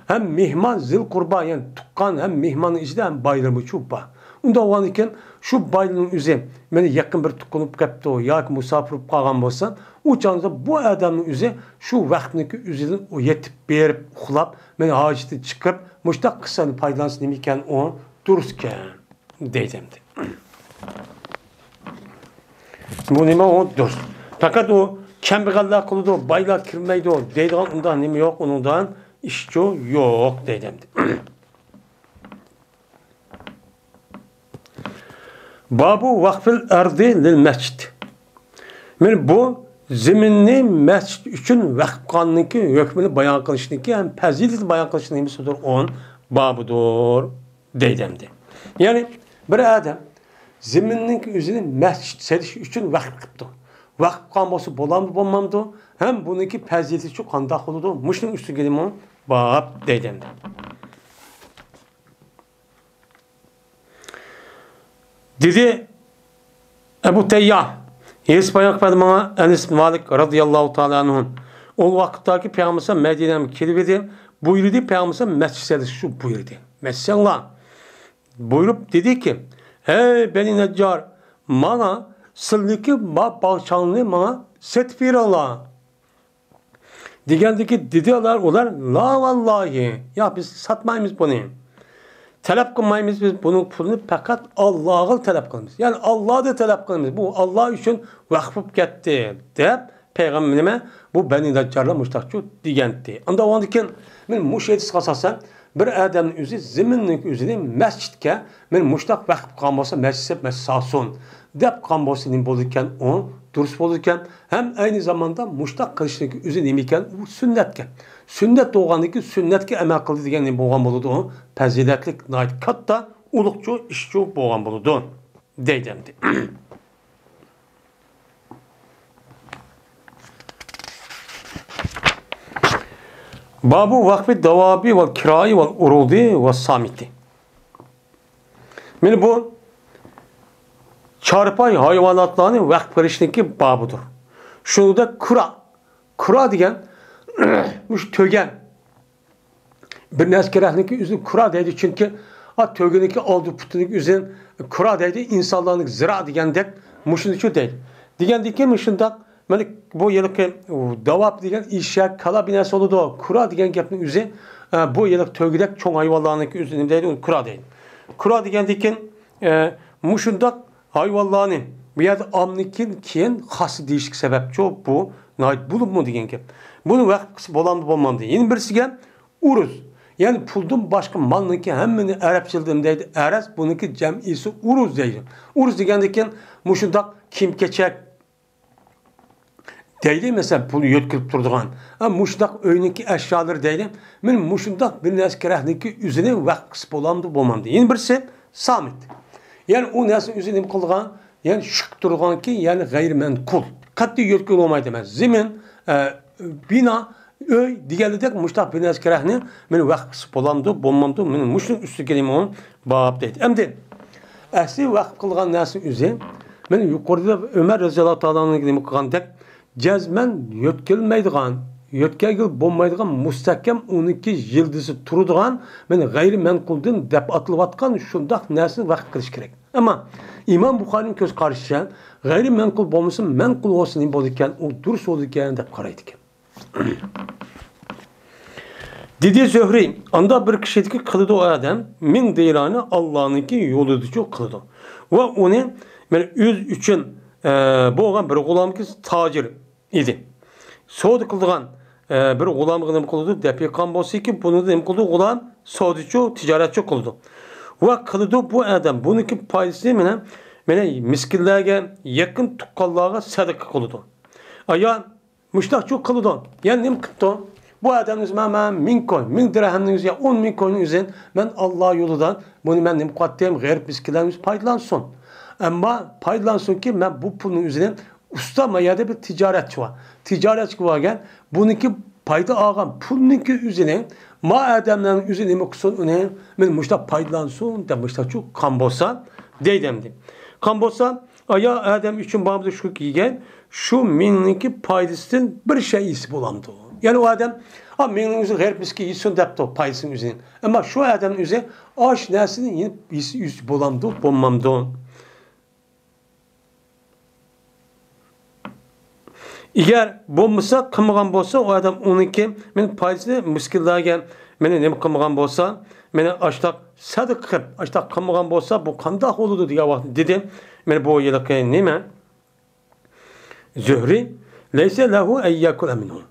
hem mihman zil kurba yani tukkan hem mihmanın içinde hem bayramı çubba. Onda olan iken şu bayramın üzerine beni yakın bir tukkunup kaptı o ya ki musafir kalgan olsan o canlıda bu adamın üzerine şu vaktindeki üzerine o yetip berip uxlap beni haceti çıkıp muştak kısanı paydalansın iken o dururken dedim. Bu nima o durur. Fakat o kambag'allar qiladi, baylar kirmaydi o deydigan undan nima yo'q, undan ishchi yo'q dedim. Babu vaqfil ardi lil masjid. Men bu ziminni masjid uchun vaqf qilganligi hukmini bayon qilishniki ham fazilatni bayon qilishning nimasidir? On babudur dedim. Yani bir adam ziminning o'zini masjid selish uchun vaqf qilibdi. Vaqf qilgan bo'lsa bo'lamdi, bo'lmamdi? Ham buniki fazilati shu qanday bo'ladi? Mushning ustiga nima bab deydi. Dedi Ebu Teyyah, Yeris bayan qildi bana Enes Malik radıyallahu ta'ala anhu. O vaqtdagi Peygamber Medine'ye kelib edi. Buyurdu Peygamber mescid selish şu buyurdu. Mesela buyurup dedi ki, hey Beni Neccar, bana sırlıki bağçanlığı bana setfir Allah. Degandiki dediler ular la vallahi. Ya biz satmayız bunu. Talep kılmayız biz bunun pulunu fakat Allah'a talep kılmayız. Yani Allah'a da talep kılmayız. Bu Allah için vakıf gitti deyip Peygamberime bu Beni Neccar'la müştakçı degendi. Anda o andiken ben müşehidis kasasan bir adamın üzü ziminlik üzüni mescidke men müştak vakıf kalmasa mescid sasun deyip kalmasa ne bolurken o durus bolurken hem aynı zamanda müştak kılışındaki üzü nemiken bu sünnetke. Sünnet doğandaki sünnetke emel kıldı degen ne boğan boludu o faziletlik nait katta ulukçu işçi boğan boludu deydemdi. Babu vakfi davabi ve kirayı ve urudi ve samiti. Yani bu çarpay hayvanatlarının vakf verişindeki babudur. Şunu da kura degen bu tögen bir neskerahındaki üzün kura deydi çünkü tögenindeki aldığı putunun üzün kura deydi insanların zira degen dek muşun için değil. Degen deken muşundak yani bu yıllık davap degen işe kala binası oldu. Kura degen gapning üzü bu yıllık tögedek çoğun hayvanlarının üzerinde deydi kura deydi. Kura degen deken muşundak hayvanlarının bir yerde amnikin kiyen hası değişik sebep çok bu nait bulup mu degen gap. Bunu vakıfsı bolamdı bolmamdı. Yeni birisiga uruz. Yani puldun başka malınki hemmini Arapçıldım deydi. Aras bununki cem'isi uruz deydi. Uruz degen deken muşundak kim keçek deydi mesela pulu yotkilip durduğun. Ama muşundak öyneki eşyaları deydi. Men muşundak bir neskerahındaki üzerine vakıfsı bolamdı bolmamdı. Yeni birisi samit. Yani o nesin üzerine kıldıgan yani şık durduğun ki yani gayrimenkul. Katli yotkil olmayı demez. Zemin bina öy diğerledek muştak bir neskerahını men vakıfsı bolamdı bolmamdı. Men muşun üstü kelime on bab deydi. Hem de asli vakıf kıldıgan nesin üzerine men yukarıda Ömer Rezallahu Teala'nın kelime kılgandek cezmen yotkilmeydigan, yotkagil bolmaydigan mustahkam 12 yıldızı turadigan men gayrimenkuldin dep atılıvatkan şundaq narsa vaqt qilish kerak. Ama İmam Buxorining ko'z qarashicha gayrimenkul bo'lmasin, menkul bo'lsin nima bo'ldi ekan, u durust bo'ldi ekan deb qaraydi ekan. Dedi Zöhri, anda bir kişideki kılıdı o adam, min deyrani Allah'ınki yoluducu kılıdı. Ve onu men öz üçün boğan bir gulamki tacir idi. Soğudu kıldıgan bir gulamı nima qildi depiqan bo'lsa ki bunu nima qildi gulam so'dichi tijoratchi qildi. Va qildi bu adam buniki foydasi mena miskinlarga yaqin tuqqanlarga sadaqa qildi. Aya mushtaqchi qildi. Yani nima qildi? Bu adamınız ben 1000 koy, 1000 dirheminiz ya 10.000 koyun üzerine ben Allah yolundan bunu ben nima qilyapman g'ayr miskinlarimiz foydalansin. Ama foydalansın ki ben bu pulun üzerine usta mayada bir ticaretçi var. Ticaretçi varken bununki payda ağam pulunki üzerine ma adamların üzerine mi kısa öne ben müştak paydalansın da müştak çok kambosa deydemdi. Kambosa aya adam için bağımda şu ki gel şu minninki paydasının bir şey iyisi bulamdı. Yani o adam minnin üzerine her miski iyisin depto paydasının üzerine. Ama şu adamın üzerine aş nesinin yine iyisi bulamdı, bulmamdı. Eğer bulmasa, kılmagan bolsa, o adam onunki, men paydasını miskillerge, meni nima kılmagan bolsa, meni açtak sadık kıp, açtak kılmagan bolsa, bu kandak olurdu diye vakti dedim. Men bu yılki nime? Zöhri, leyse lehu eyyakul minhum.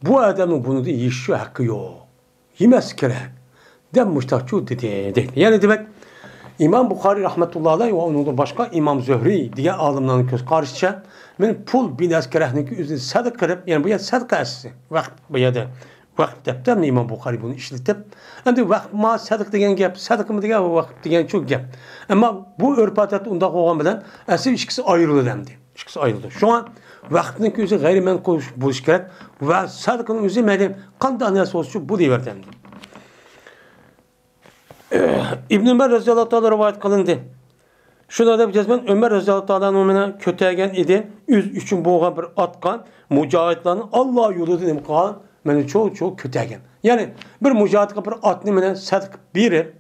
Bu adamın bunu da yiyişi hakkı yok. Yemez gerek. Demiştakçı dedi. Yani demek İmam Buxari rahmetullahi aleyhi ve onun başka İmam Zöhri diye alimlerin göz karşıça men pul bin askerahındaki üzerine sadık kırıp yani bu ya sadaka essi vakit bu ya da Vakıf depti mi İmam Bukhari bunu işletip. Hem vakıf ma sadık degen gap, sadık mı degen vakıf degen çok gap. Ama bu örf adet unda koygan bilen asıl ikisi ayrıldı demdi. İkisi ayrıldı. Şu an vakfının özü gayrimenkul buluş gerek ve sadıkın özü medim qanday narsa olsun bu deyiver demdi. İbn Ömer radıyallahu ta'ala rivayet kılındı. Şuna da bileceğiz Ömer radıyallahu ta'ala'nın ona kötegen idi. Üz üçün boğan bir atkan mücahitlerin Allah yolu dedim kalan beni çok kötegen. Yani bir mücahit bir atını mene sadık biri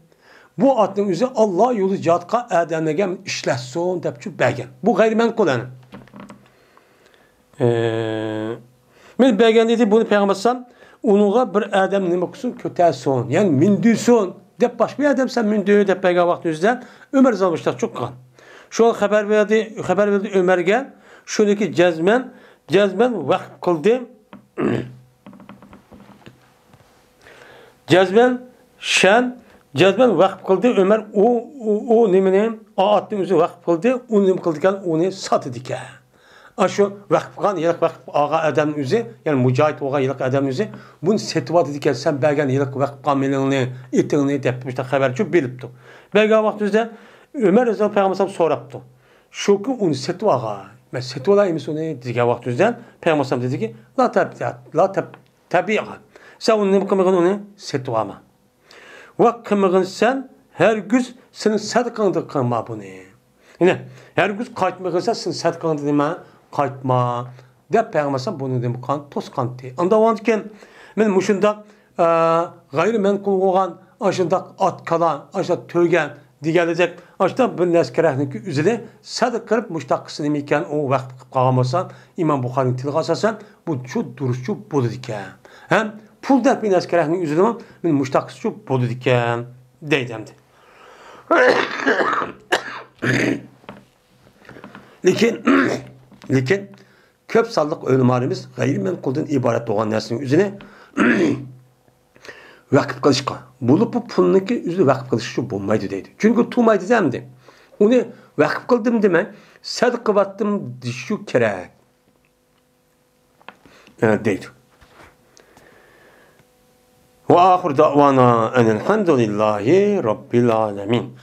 bu atın üzü Allah yolu cihatka adamegen işletsin depçü belgen. Bu gayrimenkul yani. Men belgen dedi bunu peygambersem onuğa bir adam nima qilsin kötəsin. Yani mindüsün dep başka bir adam sen mindü dep peygamber vaxtımızda Ömer zalmışlar çok kan. Şu an haber verdi Ömer'ge şuradaki cezmen vakf kıldı. Cezmen vakf kıldı. Ömer o nemine attı üzü vakf kıldı. O nem kıldıken onu satı dike. Aşu vakfgan yılıq vakf ağa adam üzü yani mücahit oğa yılıq adam üzü bunu setvat diken sen belgen yılıq vakfgan melini itini depmişte haber çok bilipti. Belgen vaxtımızda Ömer Rezal Peygamber soraptı. Şu ki onu setvağa ben setvalayım onu diye vaxtımızda Peygamber dedi ki la tabi'a sen onu ne kımığın onu setvama. Ve kımığın sen her güz senin sadakanda kılma bunu. Yine her güz kaytmağınsa senin sadakanda deme kaytma. Dep Peygamber bunu demek kan toz kanti. Anda varken men muşunda gayrimenkul olan aşında at kalan aşında törgen digelecek aşında bir neskerehniki üzere sadık kırıp muştakkısını iken o vakit kalmasa İmam Bukhari'nin tilga asasen bu şu duruşçu budu diken. Hem pul dep bir neskerehnin üzere men muştakkısı çok budu diken deydemdi. Lekin köp sallık ölümarimiz gayrimenkuldan ibaret olan nersinin üzerine vakıf kılışka. Bulup bu pulunki üzerine vakıf kılışışı bulmaydı deydi. Çünkü tuğmaydı demdi. Onu vakıf kıldım demen sadık kıvattım dişi kerek. Deydi. Ve ahir da'vana enelhamdülillahi rabbil alemin.